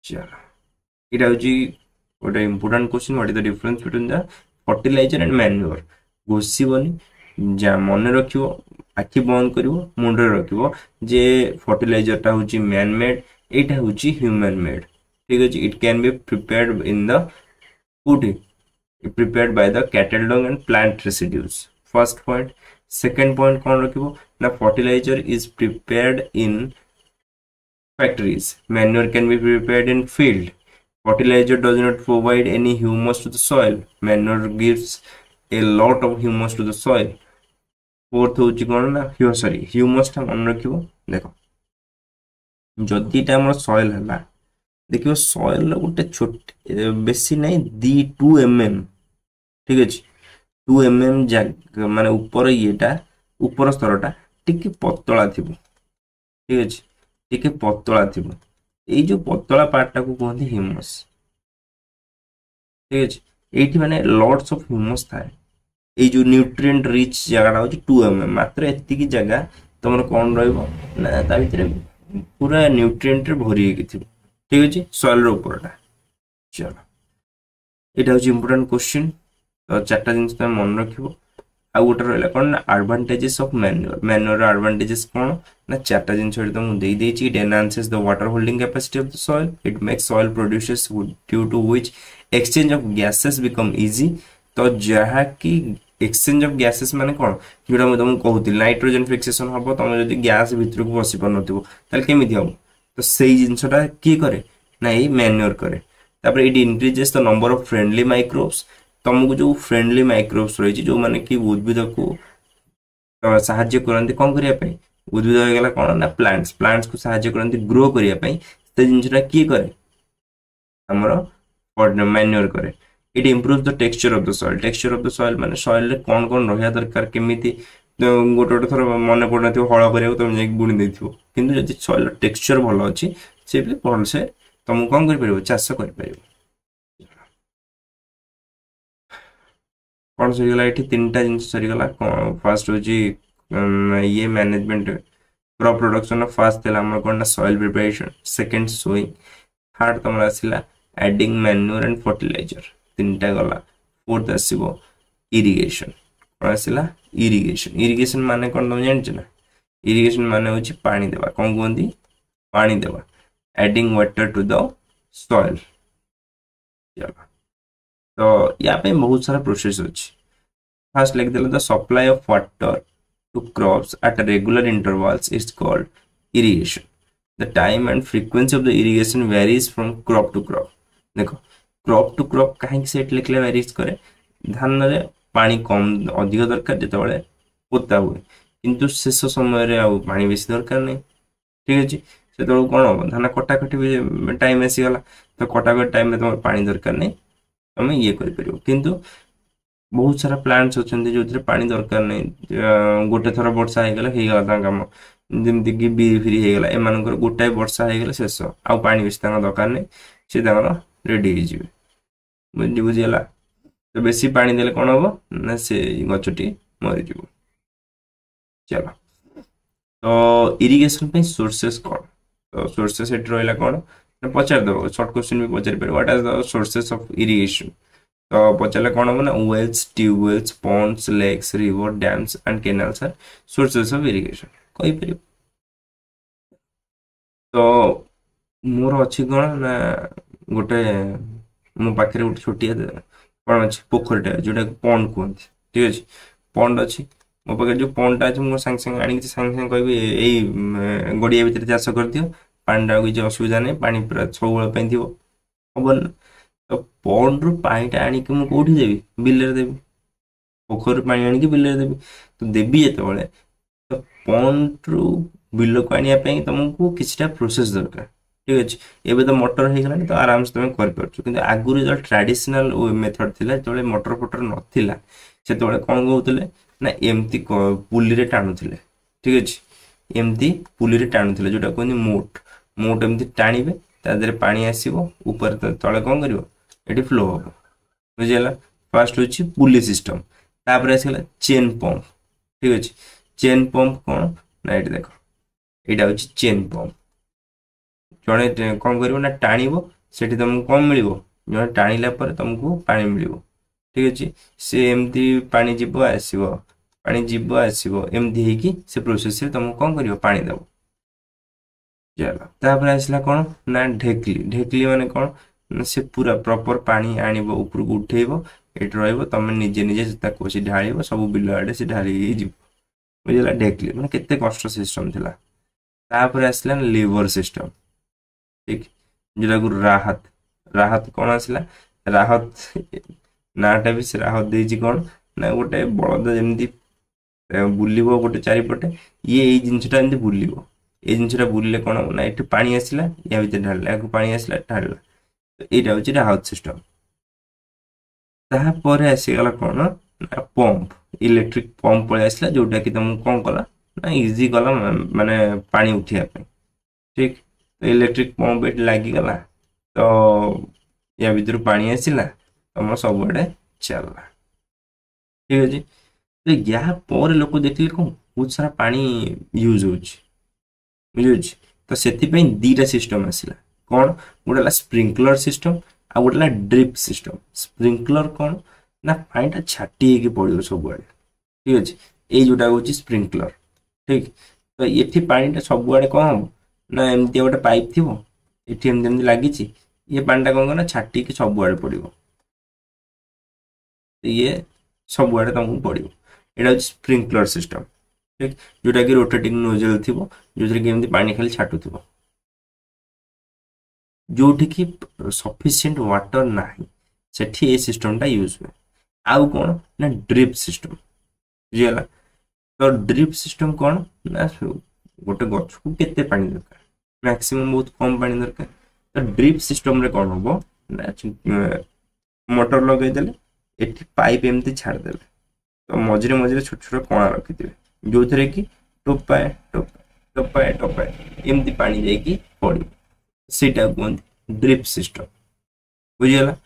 Speaker 1: चलो इटा होची गोटे important question, what is the difference between the fertilizer and manure? घोषिबनी जा मन रखिबो आखि बंद करिवो मुंडे रखिबो जे फर्टिलाइजर टा होची मैन मेड एटा होची ह्यूमन मेड। ठीक अछि it can be prepared in the food prepared by the cattle dung and plant residues. First point. Second point कौन रखिबो ना fertilizer is prepared in factories. Manure can be prepared in field. Fertilizer does not provide any humus to the soil. Manure gives a lot of humus to the soil. Fourth होची कोन ना humus टा मन रखिबो देखो जदि टा हमर soil हला देखियो सॉइल गोटे छोट बेसी नै 2 mm ठीक अछि 2 mm माने ऊपर येटा ऊपर स्तरटा टिके पतला थिबो। ठीक अछि टिके पतला थिबो एई जो पतला पार्ट टा को कहंती ह्यूमस। ठीक अछि एठी माने लॉट्स ऑफ ह्यूमस थाए ये जो न्यूट्रिएंट रिच जगह होची 2 mm मात्र एति की जगह तमर कोन रहइबो ना ता भितरे पूरा न्यूट्रिएंट रे भरी के थिबो। ठीक अछि सॉइल रो ऊपरटा चलो एटा होची इंपोर्टेंट क्वेश्चन तो चारटा जिंस त मन रखिबो। आ गोटे रहला कोन ना एडवांटेजेस ऑफ मैन्योर एडवांटेजेस कोन ना चारटा जिंस तो मु देई देची it enhances the water holding capacity of the soil it makes soil produces due to which exchange of gases become easy. तो जहा की एक्सचेंज ऑफ गैसेस माने कोन जोडा म तुम कहूती नाइट्रोजन फिक्सेशन हबो तुम जदी गैस भितर को बसी पर नथिबो ताल केमिति हबो तो सेही जिंसटा की करे ना ए मैन्योर करे। तापर it increases the number of friendly microbes तुमको जो फ्रेंडली माइक्रोब्स रही जो माने कि उद्भिद को सहाय्य करंती कोन करिया पई उद्भिद हो गेला कोन ना प्लांट्स को सहाय्य करंती ग्रो करिया पई से जिंसटा की करे हमरो मैन्योर करे। It improves the texture of the soil. Texture of the soil माने soil रे कौन कौन रहिया दरकार केमिति गोटे थर मन पड़ नथिबो हळ करिया तुम जे बुणी देथिबो किंतु जदि soil टेक्सचर भलो अछि से भी भल से तुम कोन करि परिबो चाष करि परिबो। कोन सरी गला एठी तीनटा जिंस सरी गला फर्स्ट होची ये management crop production of first तेला हमर कोन ना soil preparation second sowing third तमरा आसिला एडिंग मैन्योर एंड फर्टिलाइजर तीनटा गला फोर्थ आसीबो इरिगेशन कोन आसिला इरिगेशन माने कोन तुम जानछ ना इरिगेशन माने होची पानी देबा कोन कोंदी पानी देबा adding water to the soil. चलो तो या पे बहुत सारा प्रोसेस अछि फर्स्ट लिख देला the supply of water to crops at regular intervals is called irrigation. The time and frequency of the irrigation varies from crop to crop. देखो क्रॉप टू क्रॉप कहीं सेट लिखले वेरीज करे धान रे पानी कम अधिक दरकार जते बळे पोता हुए किंतु शेष समय रे आ पानी बेसी दरकार नहीं। ठीक अछि से तो कोन हो धान कटा कटी भी टाइम आसी गला तो कटा कट टाइम में तुम पानी दरकार नहीं तुम ये करि परियो किंतु बहुत सारा प्लांट्स होचंदी जोथरे पानी दरकार नहीं गोटे थरा वर्षा हे गला ता काम जेमति कि बीरी फिरी हे गला ए मानकर गोटाय वर्षा हे गला शेष आ पानी बेसी ता दरकार नहीं से तांगर रेडी हे जिवे बुझिगला तो बेसी पानी देले कोन हबो ना से गचटी मरि जिवो। चलो तो इरिगेशन पे सोर्सेस कोन तो सोर्सेस एट रहला कोन ना पचार दो शॉर्ट क्वेश्चन भी पचार पर what are the sources of irrigation तो पचारले कोन हबो ना wells tubewells ponds lakes river dams and canals are sources of irrigation कहि परियो। तो मोर अछि कोन ना गोटे मो पाखरे गोटे छोटिया कोन अछि पोखरटा जोटा पॉन्ड कहंती। ठीक अछि पॉन्ड अछि मो पाखे जो पॉन्डटा अछि मो संग संग आनी संग कहबी एई गडिया भीतर चाष कर दियो पांडा कि असुविधा नहीं पानी पूरा सब बेला पई दियो हबन तो पॉन्ड रो पानीटा आनी कि मु कोठी देबी बिल रे देबी पोखर पानी आनी कि बिल रे देबी तो देबी जते बेले तो पॉन्ड रो बिल को आनिया पई तुमको किछटा प्रोसेस दरकार ठीक अच्छे एबे तो मोटर हो गलानी तो आराम से तुम कर पारछु किंतु आगुरी जो ट्रेडिशनल मेथड थिला जो मोटर फोटर नथिला सेतबेले कोन कहउतले ना एमती पुली रे टाणुथिले ठीक अच्छे एमती पुली रे टाणुथिले जोटा कहनी मोट मोट एमती टाणीबे ता देरे पानी आसीबो ऊपर तळे कोन करिवो एठी फ्लो होबो बुझिला फर्स्ट होची पुली सिस्टम तापर आसीला चेन पंप ठीक अच्छे चेन पंप कोन ना एठी देखो एटा होची चेन पंप जड़े कौन कर टाणव से तुमको कौन मिल जड़े टाणिला तुमको पानी मिल ठीक अच्छे सी एमती पानी जीव आसो पानी जीव आसो एमती से प्रोसेस तुमको कौन कर पानी दब चलो तापर आसला कौन ना ढेकली ढेकली माने कौन से पूरा प्रॉपर पानी आनिब ऊपर को उठेब ये रम निजे निजे ढाल सब बिल आड़े से ढाली बुझला ढेकली मैंने केते कष्ट सिस्टम थिला तापर आसला लीवर सिस्टम ठीक जोटा को राहत राहत कौन आसला राहत नाटा भी से राहत देजी कौन ना गोटे बलद जमी बुलिबो गोटे चारिपटे ये जिनसटा एमती बुलिबो ये जिनसटा बुलिले कौन ना ये पानी आसला या भीतर ढाला या पानी आसला ढाला तो यहाँ हूँ राहत सिस्टम तापर आसीगला कौन ना पंप इलेक्ट्रिक पंप पलि आसला जोटा कि तुमको कौन कला ना इजी कला माने पानी उठिया ठीक तो इलेक्ट्रिक पंप ये लगिगला तो या भर पानी आसला तुम सब आड़े चलला ठीक अच्छे तो या पर लोक देखिए कौन बहुत सारा पानी यूज बुझे तो से दीटा सिस्टम आसला कौन गोटे स्प्रिंकलर सिस्टम आ गोटे ड्रिप सिस्टम स्प्रिंकलर कौन ना पानी छाटी पड़ो सब आड़े ठीक अच्छे ये जोटा हूँ स्प्रिंकलर ठीक तो ये पानी सब आड़े कौन हम ना एमती गोटे पाइप थी ये एमती लगी ये पानी कौन करना छाटी सब आड़े पड़ो ये सब आड़े तुमको पड़ो यहाँ हूँ स्प्रिंकलर सिस्टम ठीक जोटा कि रोटेटिंग नोजल थी जो कि पानी खाली छाटू थी जोटि कि सफिशिएंट वाटर ना सेठी ये सिस्टमटा यूज हुए आउ कौन ना ड्रिप सिस्टम बुझीगला तो ड्रिप सिस्टम कौन ना गोटे गछ को केते पानी दरकार मैक्सिमम बहुत कम पानी दरकार तो ड्रिप सिस्टम रे कौन हम ना मोटर लगे देले एठी पाइप एमती छाड़ देले तो मझे मझे छोट छोट कणा रखिथे जो थे कि टोपाए टोपाए टोपाए टोपाए एमती पानी जाइए पड़ सेटा कहते ड्रिप सिस्टम बुझीगला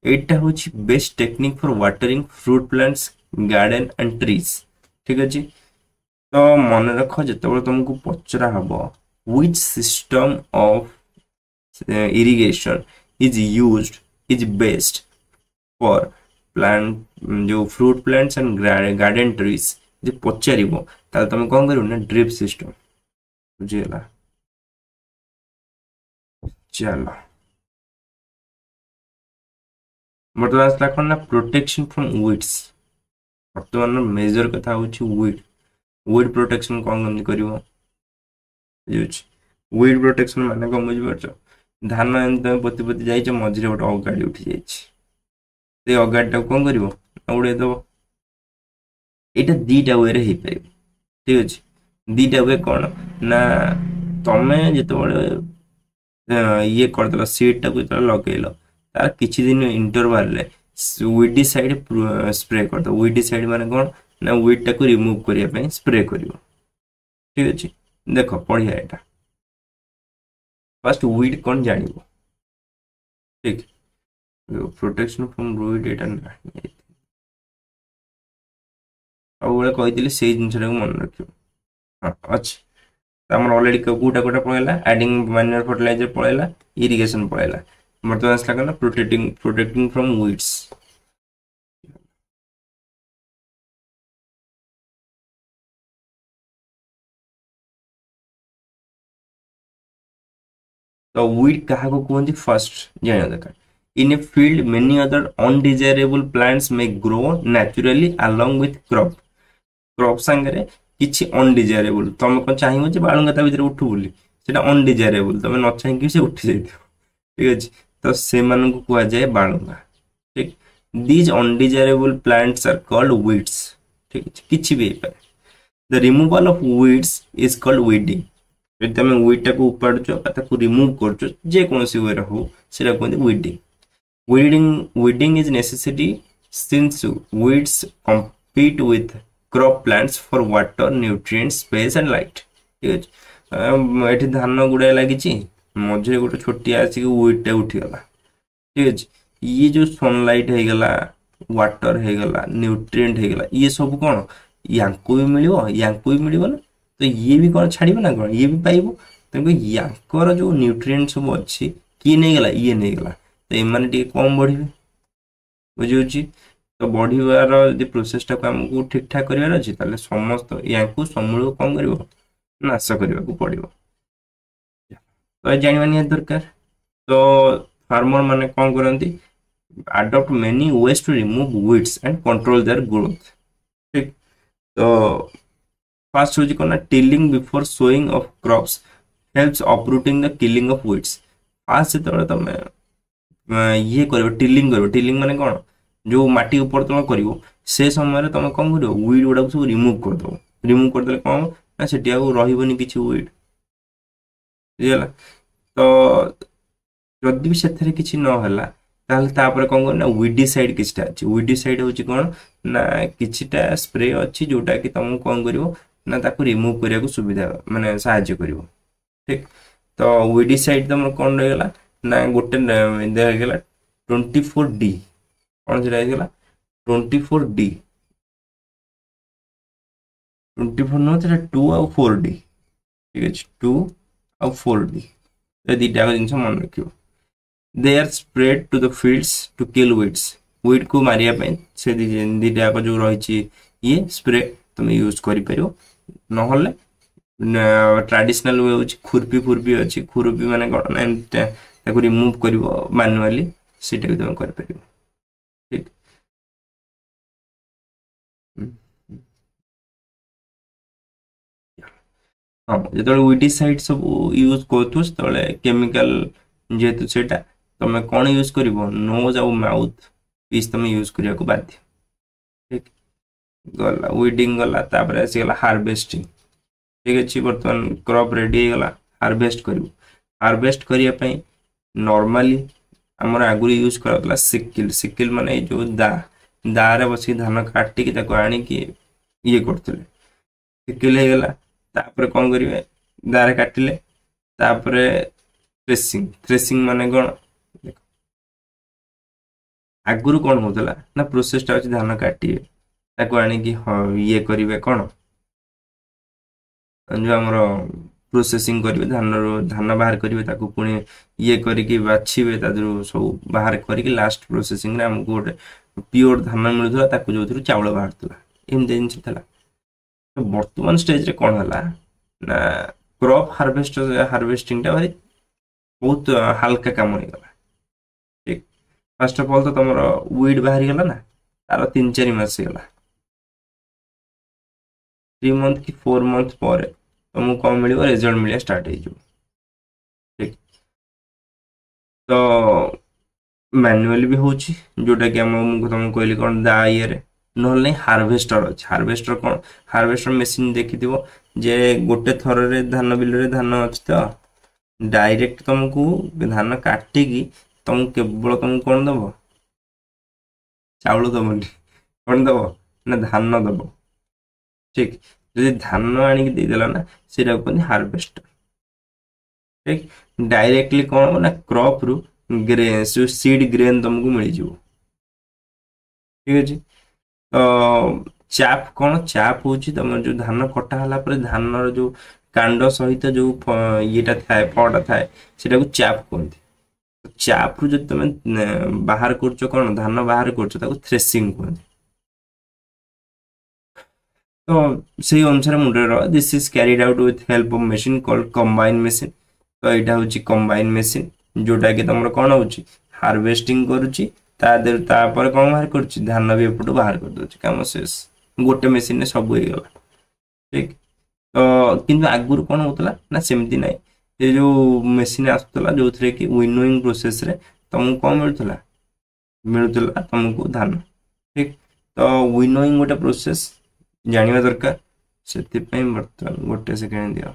Speaker 1: एटा हूँ best technique for watering fruit plants garden and trees ठीक अच्छे तो मन रख जो तुमको पचरा हम which system of irrigation is used is best for plant जो fruit plants and garden trees जो पचार तुम कौन कर ना ड्रिप सिस्टम बुझीगला चलो बर्तमान आसला कौन ना प्रोटेक्शन फ्रॉम वीड्स बर्तमान मेजर कथा वीड वीड प्रोटेक्शन कौन कमी कर वीड प्रोटेक्शन माने कौन बुझीपार धान एमती पोती पोती जाइए मझे गोटे अगाड़ी उठी जाइए अगाड़ी कौन कर उड़े दब यहाँ दीटा वे रे ठीक अच्छे दीटा वे कौन ना तुम्हें जो ये करदेल सीड टाक लगेल तार किसी दिन इंटरवाल वीडी साइड स्प्रे कर दो वीडी साइड माने कौन ना वीड टाक रिमूव करने स्प्रे कर ठीक अच्छे देख पढ़िया यहाँ फर्स्ट वीड कौन जान ठीक प्रोटेक्शन फ्रॉम वीड एटा ना सब कही से जिनसा मन रख हाँ अच्छे आम अलरेडी कौटा कौटा पड़ेगा एडिंग मैन्योर फर्टिलाइजर पड़ेगा इरिगेशन पड़ेगा बर्तमान आसला कौन प्रोटेक्टिंग फ्रॉम वीड्स तो वीड क्या कहते फर्स्ट जाना दरकार in a field many other undesirable plants may grow naturally along with crop crop सांगे किसी अनडिजायरेबल तुम कौन चाहिए बालुंगा ता भीतर उठू बोली से अनडिजायरेबल तुम न चाहिए से उठी जाए ठीक अच्छे तो से कह जाए बालुंगा ठीक these undesirable plants are called weeds ठीक अच्छे किसी भी the removal of weeds is called weeding ଯଦି ତମେ ୱିଡ୍ ଟାକୁ ଉପାଡୁଛ ବା ତାକୁ ରିମୁଭ୍ କରୁଛ ଯେକୌଣସି ୱେରେ ହଉ ସେଟା କୁହନ୍ତି ୱିଡିଂ। Weeding is necessary since weeds compete with crop plants for water, nutrients, space and light. ठीक ଅଛି। ଏଠି ଧାନ ଗୁଡାଏ ଲାଗିଛି, ମଝିରେ ଗୋଟେ ଛୋଟିଆ ଆସିକି ୱିଡ୍ ଟା ଉଠିଗଲା। ଠିକ ଅଛି। ଇଏ ଯୋଉ ସନଲାଇଟ ହେଇଗଲା, ୱାଟର ହେଇଗଲା, ନ୍ୟୁଟ୍ରିଏଣ୍ଟ ହେଇଗଲା, ଇଏ ସବୁ କଣ ୟାଙ୍କୁ ବି ମିଳିବ, ୟାଙ୍କୁ ବି ମିଳିବ ନା, ତ ଇଏ ବି କଣ ଛାଡିବ ନା କଣ, ଇଏ ବି ପାଇବ। ତେଣୁ ୟାଙ୍କର ଯୋଉ ନ୍ୟୁଟ୍ରିଏଣ୍ଟ ସବୁ ଅଛି କିଏ ନେଇଗଲା, ଇଏ ନେଇଗଲା। ତ ଏମାନେ ଟିକେ କମ ବଢିବେ, ବୁଝିହଉଛି। ତ ବଢିବାର ଯଦି ପ୍ରୋସେସଟାକୁ ଆମକୁ ଠିକ ଠାକ କରିବାର ଅଛି ତାହେଲେ ସମସ୍ତ ୟାଙ୍କୁ ସମୂଳକୁ କଣ କରିବ, ନାଶ କରିବାକୁ ପଡିବ। ତ ଜାଣିବା ନିହାତି ଦରକାର। ତ ଫାର୍ମର ମାନେ କଣ କରନ୍ତି, adopt many ways to remove weeds and control their growth। ଠିକ। ତ ଫାର୍ଷ୍ଟ ହଉଛି କଣ ନା tilling before sowing of crops helps uprooting the killing of weeds। First ଯେତେବେଳେ ତମେ ଇଏ କରିବ, ଟିଲିଂ କରିବ, ଟିଲିଂ ମାନେ କଣ, ଯୋଉ ମାଟି ଉପର ତଳ କରିବ ସେ ସମୟରେ ତମେ କଣ କରିବ, ୱିଡ୍ ଗୁଡାକୁ ସବୁ ରିମୁଭ୍ କରିଦବ। ରିମୁଭ୍ କରିଦେଲେ କଣ ନା ସେଠି ଆଉ ରହିବନି କିଛି ୱିଡ୍, ବୁଝିଗଲା। ତ ଯଦି ବି ସେଥିରେ କିଛି ନହେଲା ତାହେଲେ ତାପରେ କଣ କରିବ ନା ୱିଡିସାଇଡ୍ କିଛିଟା ଅଛି। ୱିଡିସାଇଡ୍ ହଉଛି କଣ ନା କିଛିଟା ସ୍ପ୍ରେ ଅଛି ଯୋଉଟା କି ତମକୁ କଣ କରିବ ନା ତାକୁ ରିମୁଭ୍ କରିବାକୁ ସୁବିଧା ମାନେ ସାହାଯ୍ୟ କରିବ। ଠିକ। ତ ୱିଡିସାଇଡ୍ ତମର କଣ ରହିଗଲା ନା ଗୋଟେ ହେଇଗଲା 24D, କଣ ସେଟା ହେଇଗଲା 24D, 24 ନୁହଁ ସେଟା 2 ଆଉ 4D। ଠିକ ଅଛି, 2 ଆଉ 4D ଏ ଦିଟା ଜିନିଷ ମନେ ରଖିବ। they are spread to the fields to kill weeds। weed को मारिया ପାଇଁ ସେ ଦିଟା ଯାକ ଯୋଉ ରହିଛି ଇଏ ସ୍ପ୍ରେ ତମେ ୟୁଜ କରିପାରିବ। ନହେଲେ ଟ୍ରାଡିସନାଲ ୱେ ହଉଛି ଖୁରପି ଫୁରପି ଅଛି, ଖୁରପି ମାନେ କଣ ନା ଏମିତି ତାକୁ ରିମୁଭ୍ କରିବ ମାନୁଆଲି, ସେଇଟା ବି ତମେ କରିପାରିବ। ଠିକ। ହଁ, ଯେତେବେଳେ ୱିଡିସାଇଡ୍ ସବୁ ୟୁଜ କରୁଥିବ ସେତେବେଳେ କେମିକାଲ ଯେହେତୁ ସେଇଟା ତମେ କଣ ୟୁଜ କରିବ, ନୋଜ ଆଉ ମାଉଥ ପିସ୍ ତମେ ୟୁଜ କରିବାକୁ ବାଧ୍ୟ। ଠିକ। ଗଲା ୱିଡିଂ ଗଲା, ତାପରେ ଆସିଗଲା ହାର୍ଭେଷ୍ଟିଂ। ଠିକ ଅଛି, ବର୍ତ୍ତମାନ କ୍ରପ ରେଡି ହେଇଗଲା, ହାର୍ଭେଷ୍ଟ କରିବୁ। ହାର୍ଭେଷ୍ଟ କରିବା ପାଇଁ ନର୍ମାଲି ଆମର ଆଗରୁ ୟୁଜ କରାଯାଉଥିଲା ସିକିଲ। ସିକିଲ ମାନେ ଏଇ ଯୋଉ ଦାରେ ବସିକି ଧାନ କାଟିକି ତାକୁ ଆଣିକି ଇଏ କରୁଥିଲେ, ସିକିଲ ହେଇଗଲା। ତାପରେ କଣ କରିବେ, ଦାରେ କାଟିଲେ, ତାପରେ থ্রেସିଂ। থ্রেସିଂ ମାନେ କଣ, ଆଗରୁ କଣ ହଉଥିଲା ନା ପ୍ରୋସେସଟା ଅଛି ଧାନ କାଟିବେ, ତାକୁ ଆଣିକି ଇଏ କରିବେ କଣ ଯୋଉ ଆମର ପ୍ରୋସେସିଂ କରିବେ, ଧାନ ବାହାର କରିବେ, ତାକୁ ପୁଣି ଇଏ କରିକି ବାଛିବେ, ତା ଦେହରୁ ସବୁ ବାହାର କରିକି ଲାଷ୍ଟ ପ୍ରୋସେସିଂରେ ଆମକୁ ଗୋଟେ ପିଓର ଧାନ ମିଳୁଥିଲା, ତାକୁ ଯୋଉଥିରୁ ଚାଉଳ ବାହାରୁଥିଲା। ଏମିତି ଜିନିଷ ଥିଲା। ବର୍ତ୍ତମାନ ଷ୍ଟେଜରେ କଣ ହେଲା ନା କ୍ରପ ହାର୍ଭେଷ୍ଟିଂଟା ଭାରି ବହୁତ ହାଲକା କାମ ହେଇଗଲା। ଠିକ। ଫାର୍ଷ୍ଟ ଅଫ ଅଲ୍ ତ ତମର ୱିଡ୍ ବାହାରିଗଲା ନା, ତାର 3-4 ମାସ ହେଇଗଲା, 3 ମନ୍ଥ କି 4 ମନ୍ଥ ପରେ ତମକୁ କଣ ମିଳିବ, ରେଜଲ୍ଟ ମିଳିବା ଷ୍ଟାର୍ଟ ହେଇଯିବ। ଠିକ। ତ ମ୍ୟାନୁଆଲି ବି ହଉଛି, ଯୋଉଟା କି ମୁଁ ତମକୁ କହିଲି କଣ ଦା ଇଏରେ, ନହେଲେ ନାହିଁ ହାର୍ଭେଷ୍ଟର ଅଛି। ହାର୍ଭେଷ୍ଟର କଣ, ହାର୍ଭେଷ୍ଟର ମେସିନ୍ ଦେଖିଥିବ ଯେ ଗୋଟେ ଥରରେ ଧାନ ବିଲରେ ଧାନ ଅଛି ତ ଡାଇରେକ୍ଟ ତମକୁ ଧାନ କାଟିକି ତମକୁ କେବଳ ତମକୁ କଣ ଦବ, ଚାଉଳ ଦବନି, କଣ ଦବ ନା ଧାନ ଦବ। ଠିକ। ଯଦି ଧାନ ଆଣିକି ଦେଇଦେଲା ନା ସେଇଟାକୁ କୁହନ୍ତି ହାର୍ଭେଷ୍ଟର। ଠିକ। ଡାଇରେକ୍ଟଲି କଣ ହବ ନା କ୍ରପ ରୁ ସିଡ୍ ଗ୍ରେନ୍ ତମକୁ ମିଳିଯିବ। ଠିକ ଅଛି। ତ ଚାପ୍ କଣ, ଚାପ୍ ହଉଛି ତମର ଯୋଉ ଧାନ କଟା ହେଲା ପରେ ଧାନର ଯୋଉ କାଣ୍ଡ ସହିତ ଯୋଉ ଇଏଟା ଥାଏ, ଫଳଟା ଥାଏ, ସେଟାକୁ ଚାପ୍ କୁହନ୍ତି। ଚାପ୍ ରୁ ଯଦି ତମେ ବାହାର କରୁଛ କଣ, ଧାନ ବାହାର କରୁଛ, ତାକୁ থ্রেସିং କୁହନ୍ତି। ତ ସେଇ ଅନୁସାରେ ମୁଣ୍ଡରେ ରହ, this is carried out with help of machine called combine machine. ତ ଏଇଟା ହଉଛି କମ୍ବାଇନ୍ ମେସିନ୍, ଯୋଉଟା କି ତମର କଣ ହଉଛି ହାର୍ଭେଷ୍ଟିଂ କରୁଛି, ତାପରେ କଣ ବାହାର କରୁଛି, ଧାନ ବି ଏପଟୁ ବାହାର କରିଦଉଛି, କାମ ଶେଷ। ଗୋଟେ ମେସିନରେ ସବୁ ହେଇଗଲା। ଠିକ। ତ କିନ୍ତୁ ଆଗରୁ କଣ ହଉଥିଲା ନା ସେମିତି ନାହିଁ। ଏ ଯୋଉ ମେସିନ୍ ଆସୁଥିଲା ଯୋଉଥିରେ କି ୱିନୋଇଂ ପ୍ରୋସେସରେ ତମକୁ କଣ ମିଳୁଥିଲା ତମକୁ ଧାନ। ଠିକ। ତ ୱିନୋଇଂ ଗୋଟେ ପ୍ରୋସେସ ଜାଣିବା ଦରକାର, ସେଥିପାଇଁ ବର୍ତ୍ତମାନ ଗୋଟେ ସେକେଣ୍ଡ ଦିଅ।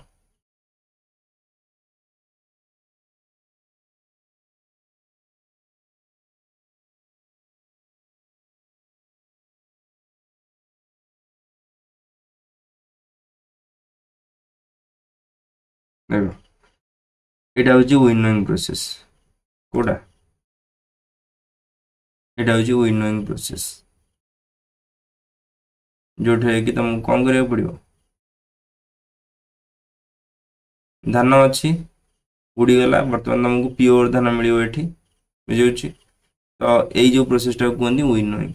Speaker 1: ଦେଖ ଏଇଟା ହେଉଛି ୱିନୋଇଂ ପ୍ରୋସେସ୍। କୋଉଟା? ଏଇଟା ହେଉଛି ୱିନୋଇଂ ପ୍ରୋସେସ୍, ଯୋଉଥିରେ କି ତମକୁ କଣ କରିବାକୁ ପଡ଼ିବ? ଧାନ ଅଛି, ଉଡ଼ିଗଲା, ବର୍ତ୍ତମାନ ତମକୁ ପିଓର ଧାନ ମିଳିବ ଏଠି, ବୁଝିହେଉଛି? ତ ଏଇ ଯୋଉ ପ୍ରୋସେସଟାକୁ କୁହନ୍ତି ୱିନୋଇଂ,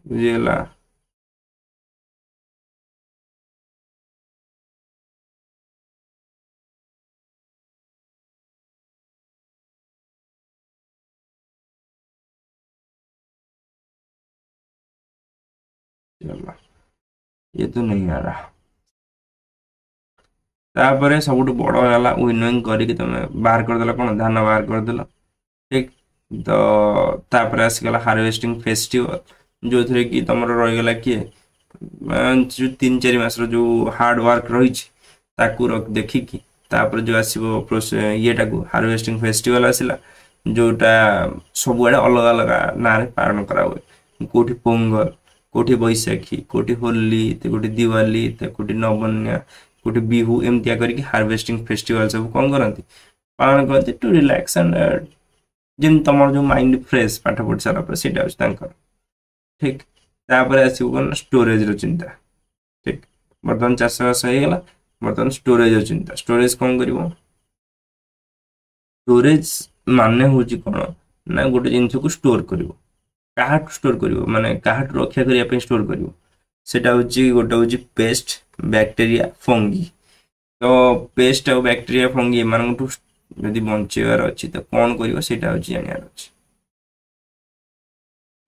Speaker 1: ବୁଝିଗଲା? चलो, ये तो नहीं आ रहा। तापर सबुठ बड़ है विनोइंग करके तुम बाहर करदेल, कौन धान बाहर करदेल, ठीक। तो तापर आसीगला हार्वेस्टिंग फेस्टिवल, जो थे कि तुम रहीगला किए जो 3-4 मास जो हार्ड वर्क रही देखिकी तापर जो आसो येटा को हार्वेस्टिंग फेस्टिवल आसला, जोटा सबुआड़े अलग अलग ना पालन करा हुए। कोठी पोंगल, कोठी बैशाखी, कोठी होली, कोठी दिवाली, कोठी नवन्या, कोठी बिहू, एमतिया करके हार्वेस्टिंग फेस्टिवल सब कौन करती पालन करते टू रिलैक्स एंड जिन तुम जो माइंड फ्रेश पाठ पढ़ी सारा पर सेटा अछि तांकर, ठीक। तापर आसीबो कोन स्टोरेज रो चिंता, ठीक। बर्तमान चाष बास हो गला, बर्तमान स्टोरेज रो चिंता। स्टोरेज कौन करिवो? स्टोरेज माने होची कोन ना गोटे जिंस को स्टोर करिवो। काहाट स्टोर करिवो माने काहाट रक्षा करिया पे स्टोर करिवो, सेटा होची गोटे होची पेस्ट, बैक्टीरिया, फंगी। तो पेस्ट और बैक्टीरिया, फंगी एमानकु यदि बंचेबार अछि तो कौन करिवो सेटा होची जानियार अछि।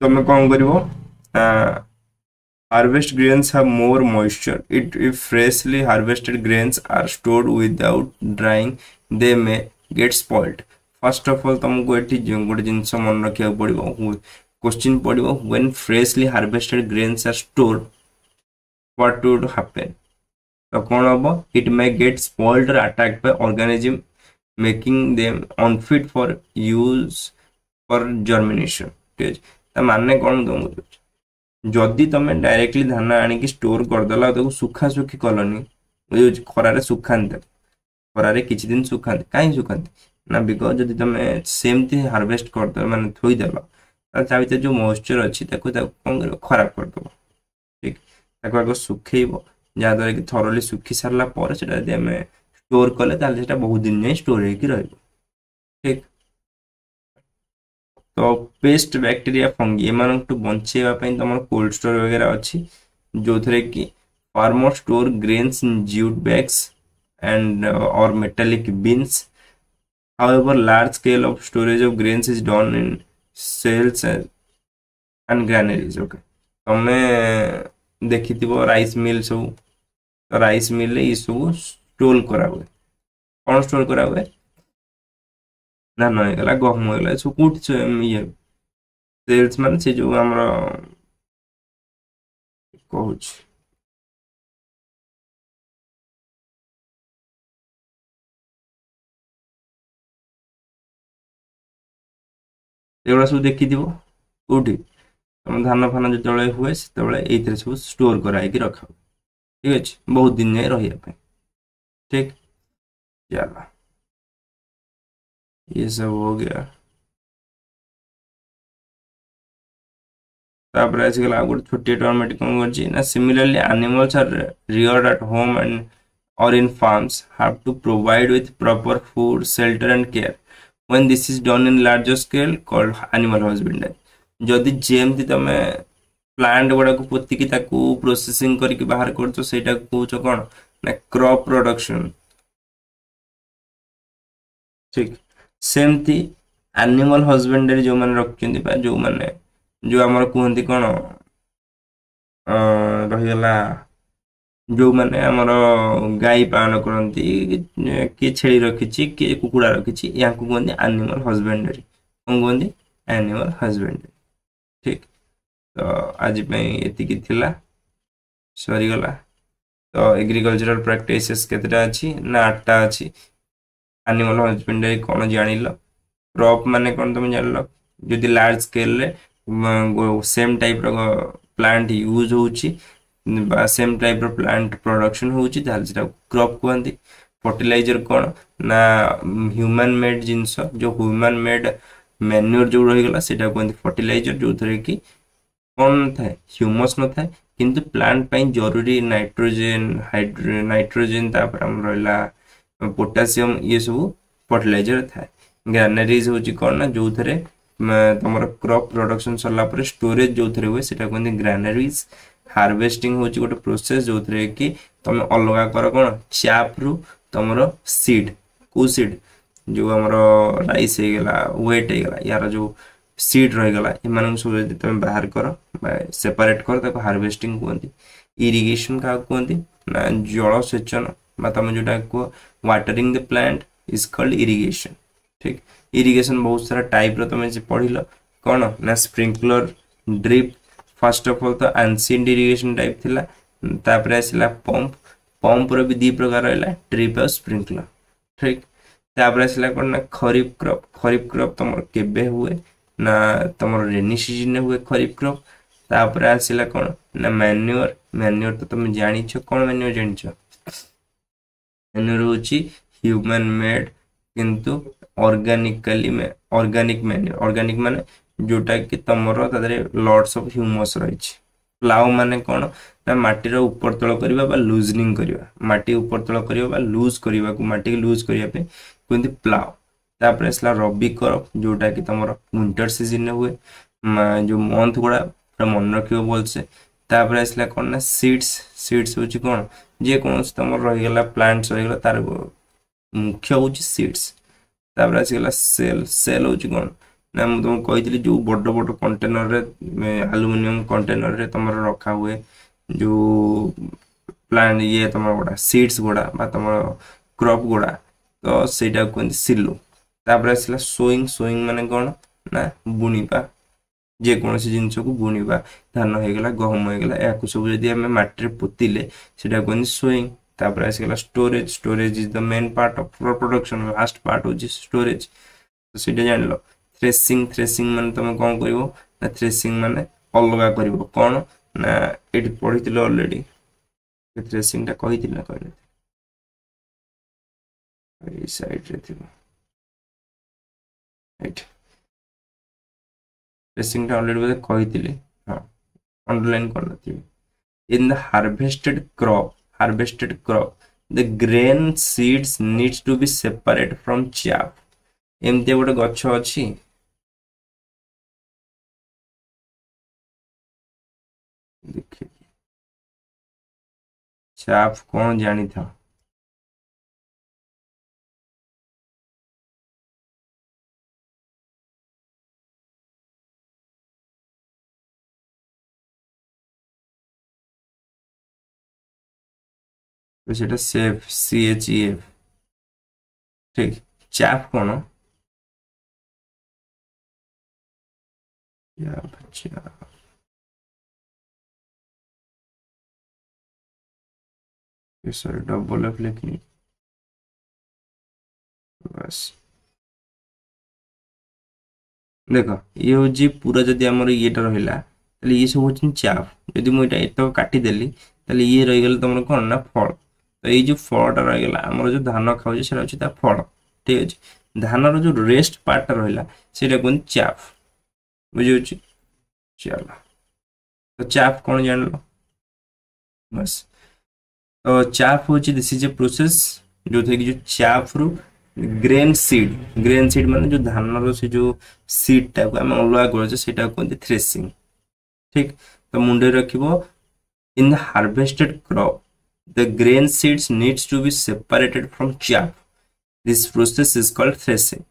Speaker 1: तमे कौन करिवो? Harvest grains have more moisture. If freshly harvested grains are stored without drying, they may get spoiled. First of all, तुमको एठी गोटे जिनस मन रखा पड़ो, क्वेश्चन पड़ो, when freshly harvested grains are stored, what would happen? तो कौन हम? It may get spoiled or attacked by organism, making them unfit for use for germination. ठीक है, मानने कौन तुमको? जदि तुम डायरेक्टली धान आणिक स्टोर करदेल, सुखा सुखी कलनी, बुझे खरारे सुखाते, खरारे किछि दिन सुखाते, कहीं सुखाते ना, बिकज जदि तुम सेमती हार्वेस्ट करदे माने थोईदेल, ता भीतर जो मॉइस्चर अच्छी कौन कर खराब करदेव, ठीक। आगे सुखेब जहाद्वारा कि थरली सुखी सारा पर स्टोर कले बहुत दिन जाए स्टोर हो, ठीक। तो पेस्ट, बैक्टीरिया, फंगी एमान बचेवाई तुम कोल्ड स्टोर वगैरह अच्छी, जो थे कि farmer store grains in jute bags and और metallic bins. However, large scale of storage of grains is done in cells and granaries. Okay, तुम देखी राइस मिल सब, राइस मिल ये सब स्टोर करा हुए, कौन स्टोर करा हुए? धान होगा, गहम होगा, सब कौट ये सेल्स मान से जो आमर कहूँ एगुड़ा सब देखी कौटी तुम धान फान जो हुए से सब स्टोर कराई रखा, ठीक अच्छे, बहुत दिन जाए रही, ठीक। चलो ये सब हो गया। तापर आसीगला गोटे छोटी टर्म कौन कर, similarly animals are reared at home and or in farms have to provide with proper food, shelter and care. When this is done in larger scale called animal husbandry. जदि जेमती तुम प्लांट गुड़ा को पोतिकी ताकू processing करके बाहर कर सेटा कहूच कौन ना क्रॉप प्रोडक्शन, ठीक। सेमती एनिमल हस्बेंडरी जो मैंने रखते जो मैंने जो आमर कहते कौन रहीगला, जो मैंने आमर गाई पालन करती, किए छेली रखी, किए कुकुड़ा रखी, या कहते एनिमल हस्बेंडरी, कौन कहते? एनिमल हस्बेंडरी, ठीक। तो आज ये थिला सरीगला। तो एग्रीकल्चरल प्रैक्टिसेस केतेटा अच्छी ना 8टा अच्छी। एनिमल हस्बेंडरी कौन जानिल, क्रॉप माने कौन तुम जान, जदि लार्ज स्केल रे सेम टाइप रो प्लांट यूज होची सेम टाइप रो प्लांट प्रोडक्शन होउची ताल सेटा क्रॉप कहंती फर्टिलाइजर कोन ना ह्यूमन मेड जिंस जो ह्यूमन मेड मैन्योर जो रही गला सेटा कहंती फर्टिलाइजर जो थरे कि कोन थाए ह्यूमस न थाए किंतु प्लांट पई जरूरी नाइट्रोजन नाइट्रोजन तापर हम रहला पोटेशियम ये सब फर्टिलाइजर थाए ग्रैनरीज होची कोन ना जो थरे तमर क्रॉप प्रोडक्शन सरला पर स्टोरेज जो थरे हुए सेटा कहंती ग्रैनरीज हार्वेस्टिंग होची गोटे प्रोसेस जो थरे कि तमे अलगा कर कोन चाप रु तमर सीड को सीड जो हमरो राइस हे गेला वेट हे गेला यार जो सीड रह गला एमान सब यदि तमे बाहर कर सेपरेट कर ताको हार्वेस्टिंग कहंती इरिगेशन का कहंती ना जल सेचन बा तमे जोटा को watering the plant is called irrigation ठीक इरिगेशन बहुत सारा टाइप रो तमे जे पढिलो कोन ना sprinkler drip first of all तो एंशिएंट इरिगेशन टाइप थिला तापर आसिला पंप पंप रो भी दी प्रकार रहला ड्रिप और स्प्रिंकलर ठीक तापर आसिला कोन ना खरीफ क्रॉप तमर केबे हुए ना तमर रेनी सीजन में हुए खरीफ क्रॉप तापर आसिला कोन ना मैन्योर तो तुम जानि छ कोन मैन्योर जानि छ मैन्योर होची ह्यूमन मेड किंतु ऑर्गेनिक माने जोटा कि तमरो तादरे लॉट्स ऑफ ह्यूमस रहिछि प्लाउ माने कोन ना माटी रो ऊपर तळ करबा बा लूजनिंग करबा माटी ऊपर तळ करबा बा लूज करबा को माटी के लूज करबा पे कोंती प्लाउ तापर असला रबी क्रॉप जोटा कि तमरो विंटर सीजन में हुए जो मंथ गुडा मन रखियो बोलसे तापर असला कोन ना सीड्स होछि कोन जे कोन तमरो रहि गेला प्लांट्स रहि गेला तार मुख्य होछि सीड्स तापर आसिगला सेल होछि कोन ना मु तुम कहितली जो बड़ कंटेनर रे एल्युमिनियम कंटेनर रे तमरो रखा हुए जो प्लांट ये तमरो गुडा सीड्स गुडा बा तमरो क्रॉप गुडा तो सेटा कोन सिलो तापर आसिला सोइंग माने कोन ना बुनिबा जे कोनसी जिंस को बुनिबा धान हो गेला गहम हो गेला याकु सब जदी हम माटी रे पोतिले सेटा कोन सोइंग तापर आसिगला storage is the main part of production last part होची स्टोरेज तो सेटा जानलो थ्रेसिंग माने तुम कोन करिवो ना थ्रेसिंग माने अलगा करिवो कोन ना एटी पढितिलो ऑलरेडी थ्रेसिंग ता कहितिल ना कहले ए साइड रे थिबो राइट थ्रेसिंग ता ऑलरेडी बे कहितिले हां अंडरलाइन कर लथिबे in the harvested crop the grain seeds needs to be separate from chaff एमते गोटे गछ अछि देखिए chaff कौन जानी था तो सेटा सेफ CHEF ठीक chaff कौन या बच्चा ये सॉरी डबल एफ लिखनी बस देखो ये होजी पूरा जदी हमर येटा रहिला तले ये सब होची चाफ जदी मु एटा एतो काटी देली तले ये रहि गेल तमर कोन ना फल तो ये जो फलटा रहि गेला हमर जो धान खाउ सेटा होची ता फल ठीक अछि धान रो जो रेस्ट पार्ट रहिला सेटा कोन चाफ बुझियो छी चलो तो चाफ कोन जानलो बस तो चाफ होची दिस इज ए प्रोसेस जो थे कि जो चाफ रो ग्रेन सीड माने जो धान रो से जो सीड टाइप हम अलग कर सेटा कोन थ्रेसिंग ठीक तो मुंडे रखिबो in the harvested crop the grain seeds needs to be separated from chaff this process is called threshing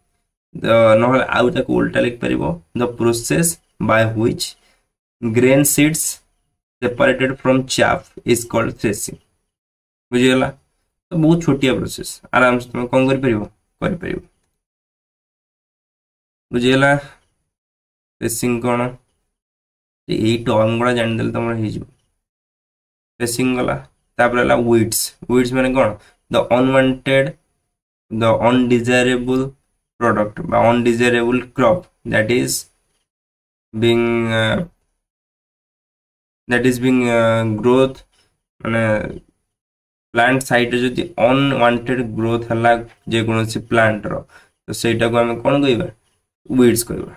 Speaker 1: the नहल आउ तक उल्टा लिख परिबो the process by which grain seeds separated from chaff is called threshing बुझियला तो बहुत छोटिया process आराम से तुम कौन कर परिबो बुझियला थ्रेसिंग कोन एई टर्म गुडा जानि देल तमर हे जिवो थ्रेसिंग गला तापर ला वीड्स माने कोन the unwanted the undesirable product बा undesirable crop that is being growth माने प्लांट साइड रे जदि अनवांटेड ग्रोथ हला जे कोनोसी प्लांट रो तो सेटा को हमें कोन कहबा वीड्स कहबा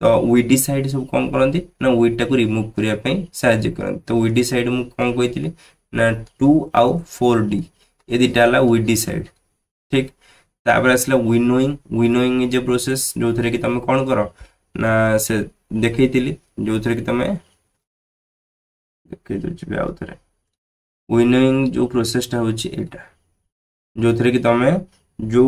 Speaker 1: तो वीडिसाइड सब कौन करती ना वीड टाक रिमूव करने साहय करती तो वीडिसाइड मुझे कौन कही ना 2 आउ 4D ये दुटा है वीडिसाइड ठीक तापर आसला winnowing winnowing is a process जो थे कि तुम कौन कर ना से देखी जो थे कि तुम देखे दूसरी आउ थे विनोइंग जो प्रोसेसटा हूँ यहाँ जो थे कि तुम जो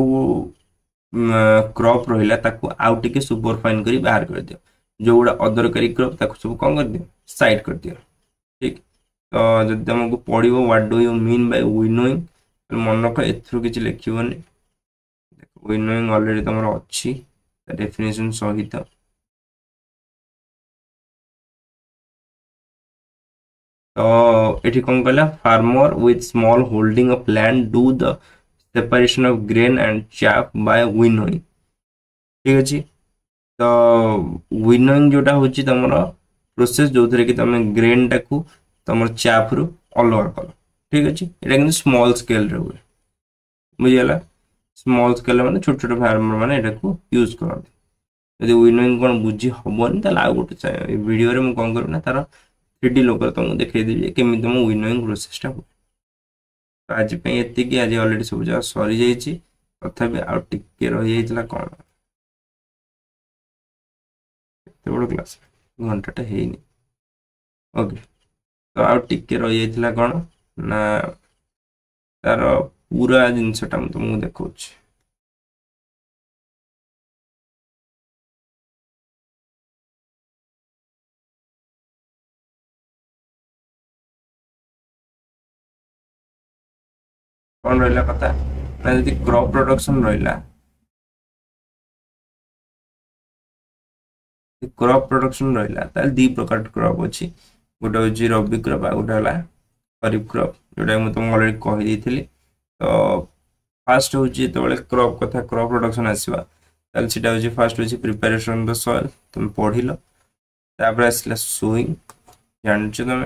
Speaker 1: क्रॉप रहा ताको आउ टिके सुपरफाइन कर बाहर कर दियो जो गुड़ा अदरकारी क्रॉप ताको सब कौन कर दियो साइड कर दियो ठीक तो जब तुमको पढ़ो what do you mean by winnowing मन रख एथुरु किछि लिखिबोनी विनोइंग ऑलरेडी तुम अच्छी डेफिनेशन सहित तो ये कौन कहला farmer with small holding of land do the separation of grain and chaff by winnowing ठीक अच्छे तो विनोइंग जोटा हूँ तुम प्रोसेस जो थे कि तुम ग्रेन टाकू तुम chaff रु अलग कल ठीक अच्छे यहाँ कि स्मॉल स्केल रे हुए बुझीगला स्मॉल स्केल मैंने छोट छोट फार्मर मैंने यहाँ यूज करते जब विनोइंग कौन बुझी हेनी तो आउ गोटे वीडियो मुझे कौन करूँ ना तार 3D लोक तुमको देखदेवी केमी तुम विनोइंग प्रोसेसटा हुए तो आज ये आज अलरेडी सब जगह सरी जाइए तथापि आउ टिके रही जाइए कौन एत बड़ क्लास घंटाटा है ओके तो आउ टिके रही जाइए कौन ना तार पूरा जिनसटा तुमको देखा कौन रहा कथा ना यदि क्रॉप प्रोडक्शन रहा क्रॉप प्रोडक्शन रहा दी प्रकार क्रॉप अच्छी गोटे हूँ रबी क्रॉप आ गोटे है खरीफ क्रॉप जोटा मुझे तुमको अलरेडी कहीदी तो फास्ट हूँ जो क्रॉप कथा क्रॉप प्रोडक्शन आसवा हूँ फास्ट हूँ प्रिपेरेसन द सॉइल तुम पढ़ल तापर आसला सोइंग जान तुम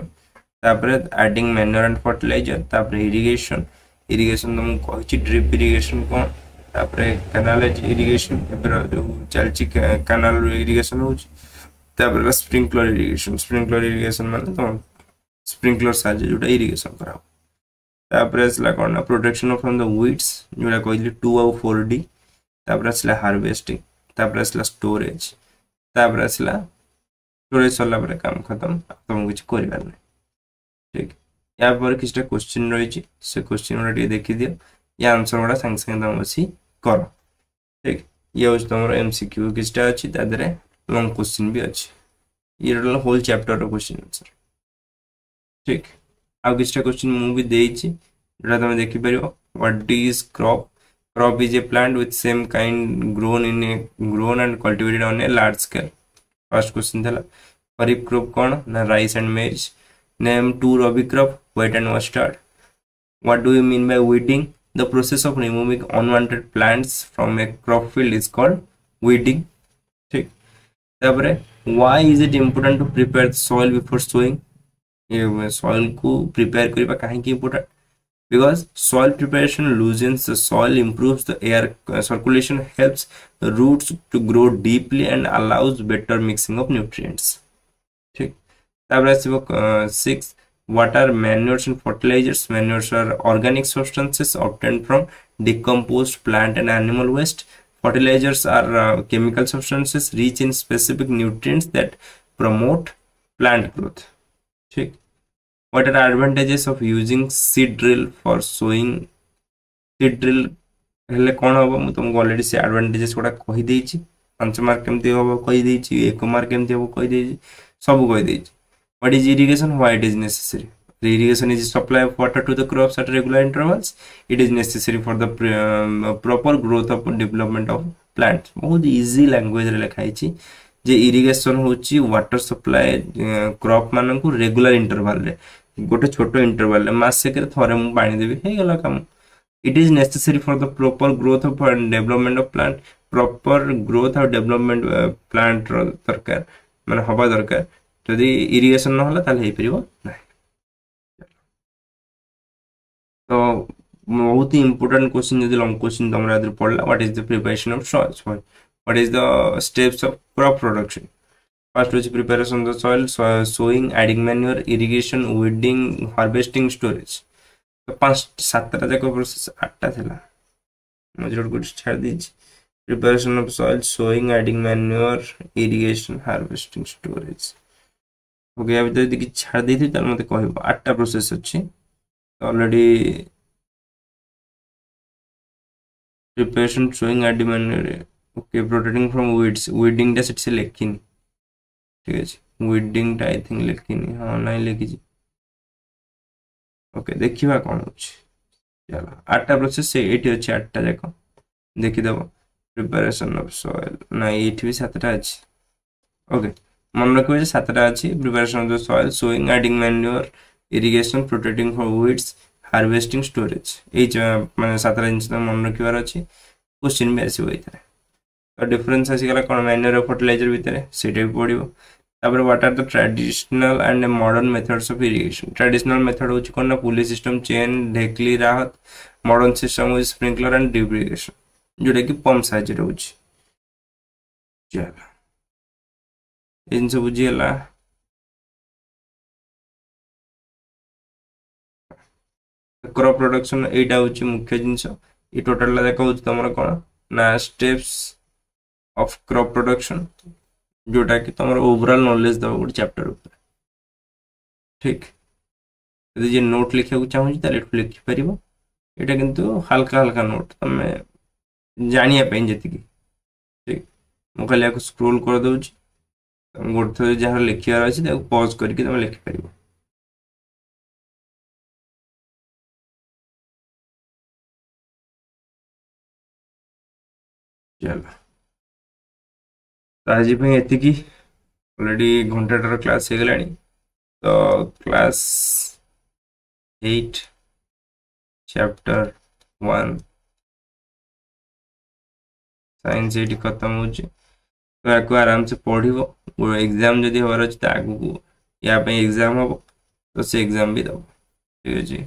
Speaker 1: एडिंग मैन्योर एंड फर्टिलाइजर तापर इरिगेशन इरिगेशन तुमको कही ड्रिप इरिगेशन कौन तापर कैनाल इरिगेशन जो चलती कैनाल इरिगेशन हो स्प्रिंकलर इरिगेशन माने तुम स्प्रिंकलर साहाଯ୍य जोटा इरिगेशन करा तापर आसला कौन ना प्रोटेक्शन फ्रॉम द वीड्स जोटा कहली 2 आउ 4D तापर आसला हार्वेस्टिंग तापर आसला स्टोरेज तापर आसला स्टोरेज सरला पर काम खत्म तुमको किसी कर ठीक या पर किसी क्वेश्चन रही से क्वेश्चन गुड़ा देखी दियो या आंसर गुड़ा सांगे सांगे तुम बसी कर ठीक ये हूँ तुम MCQ किसी अच्छी लॉन्ग क्वेश्चन भी अच्छी ये होल चैप्टर क्वेश्चन आंसर ठीक आउ किसी क्वेश्चन मुझे देती जो तुम देखिपर what is crop crop is a plant with same kind grown and cultivated on a large scale first question था खरीफ क्रॉप कौन ना rice and maize name 2 rabi crop wheat and mustard what do you mean by weeding the process of removing unwanted plants from a crop field is called weeding ठीक तापर why is it important to prepare the soil before sowing ये soil को prepare करबा काहे की important because soil preparation loosens the soil improves the air circulation helps the roots to grow deeply and allows better mixing of nutrients ठीक तापर आसीबो 6 what are manures and fertilizers manures are organic substances obtained from decomposed plant and animal waste fertilizers are chemical substances rich in specific nutrients that promote plant growth ठीक what are advantages of using seed drill for sowing seed drill हेले कौन हम मुझे तुमको already से advantages गुड़ा कहीदे 5 mark केमती हम कहीदे 1 मार्क केमती हम कहीदे सब कहीदे what is irrigation why it is necessary the irrigation is supply of water to the crops at regular intervals it is necessary for the proper growth of development of plants बहुत easy language रे लिखा है जे irrigation होची water supply crop मान को regular interval रे गोटे छोटो इंटरवल मासे के थरे मु पानी देबी हे गला काम it is necessary for the proper growth of and development of plant proper growth और development plant दरकार माने हवा दरकार जदि इरिगेशन न होला ताले हे परिबो नै तो बहुत ही इंपोर्टेंट क्वेश्चन जब लॉन्ग क्वेश्चन तुम पढ़ला what is the preparation of soil what is the steps of crop production first होची preparation of soil sowing adding manure irrigation weeding harvesting storage तो पांच सातटा जाक प्रोसेस आठटा थिला मझे गोटे छाड़ दीजिए preparation of soil sowing adding manure irrigation harvesting storage हो गया भीतर यदि छाड़ दी थी मत कह आठटा प्रोसेस अच्छी already preparation showing adding manure okay protecting from weeds weeding set से लिखिनी ठीक है वीडिंग आई थिंक लिखिनी हाँ ना लिखी ओके देखा कौन हो चलो आठटा प्रोसेस से ये अच्छे आठटा जाक देखीदेव प्रिपरेशन ऑफ सॉइल ना ये भी सातटा अच्छी ओके मन रखिए सातटा अच्छी preparation of the soil sowing adding manure irrigation protecting from weeds harvesting storage ये मैं सातटा जिन मन रखार अच्छी क्वेश्चन भी आसो ये तो डिफरेन्स आसीगला कौन मैन्योर और फर्टिलाइजर भितर से पड़ो तापर what are the traditional and modern methods of irrigation traditional method हो कौन ना पुली सिस्टम चेन ढेकली राहत मॉडर्न सिस्टम हो स्प्रिंकलर एंड ड्रिप इरिगेशन जोटा कि पंप साहाଯ୍य हो चलो जिन बुझीगला क्रॉप प्रोडक्शन एटा हूँ मुख्य जिनस ये टोटाल जाक हूँ तुम कौन ना स्टेप्स ऑफ क्रॉप प्रोडक्शन जोटा कि तुम ओवरऑल नॉलेज दब गोटे चैप्टर ऊपर ठीक यदि जे नोट लिखा चाहिए लिखिपर यहाँ किंतु हल्का हल्का नोट तुम जानापी जी ठीक मुझे खाली स्क्रोल कर दूँ गोटे थर जहाँ लिखार अच्छे पज करके तुम लिखिपर चलो आज ये ऑलरेडी घंटाटर क्लास हो गला तो क्लास 8 चैप्टर 1 साइंस ये खत्म हो तो या आराम से पढ़ो एग्जाम जदि हबार अच्छे आगू या एग्जाम हम तो से एग्जाम भी दब ठीक अच्छे।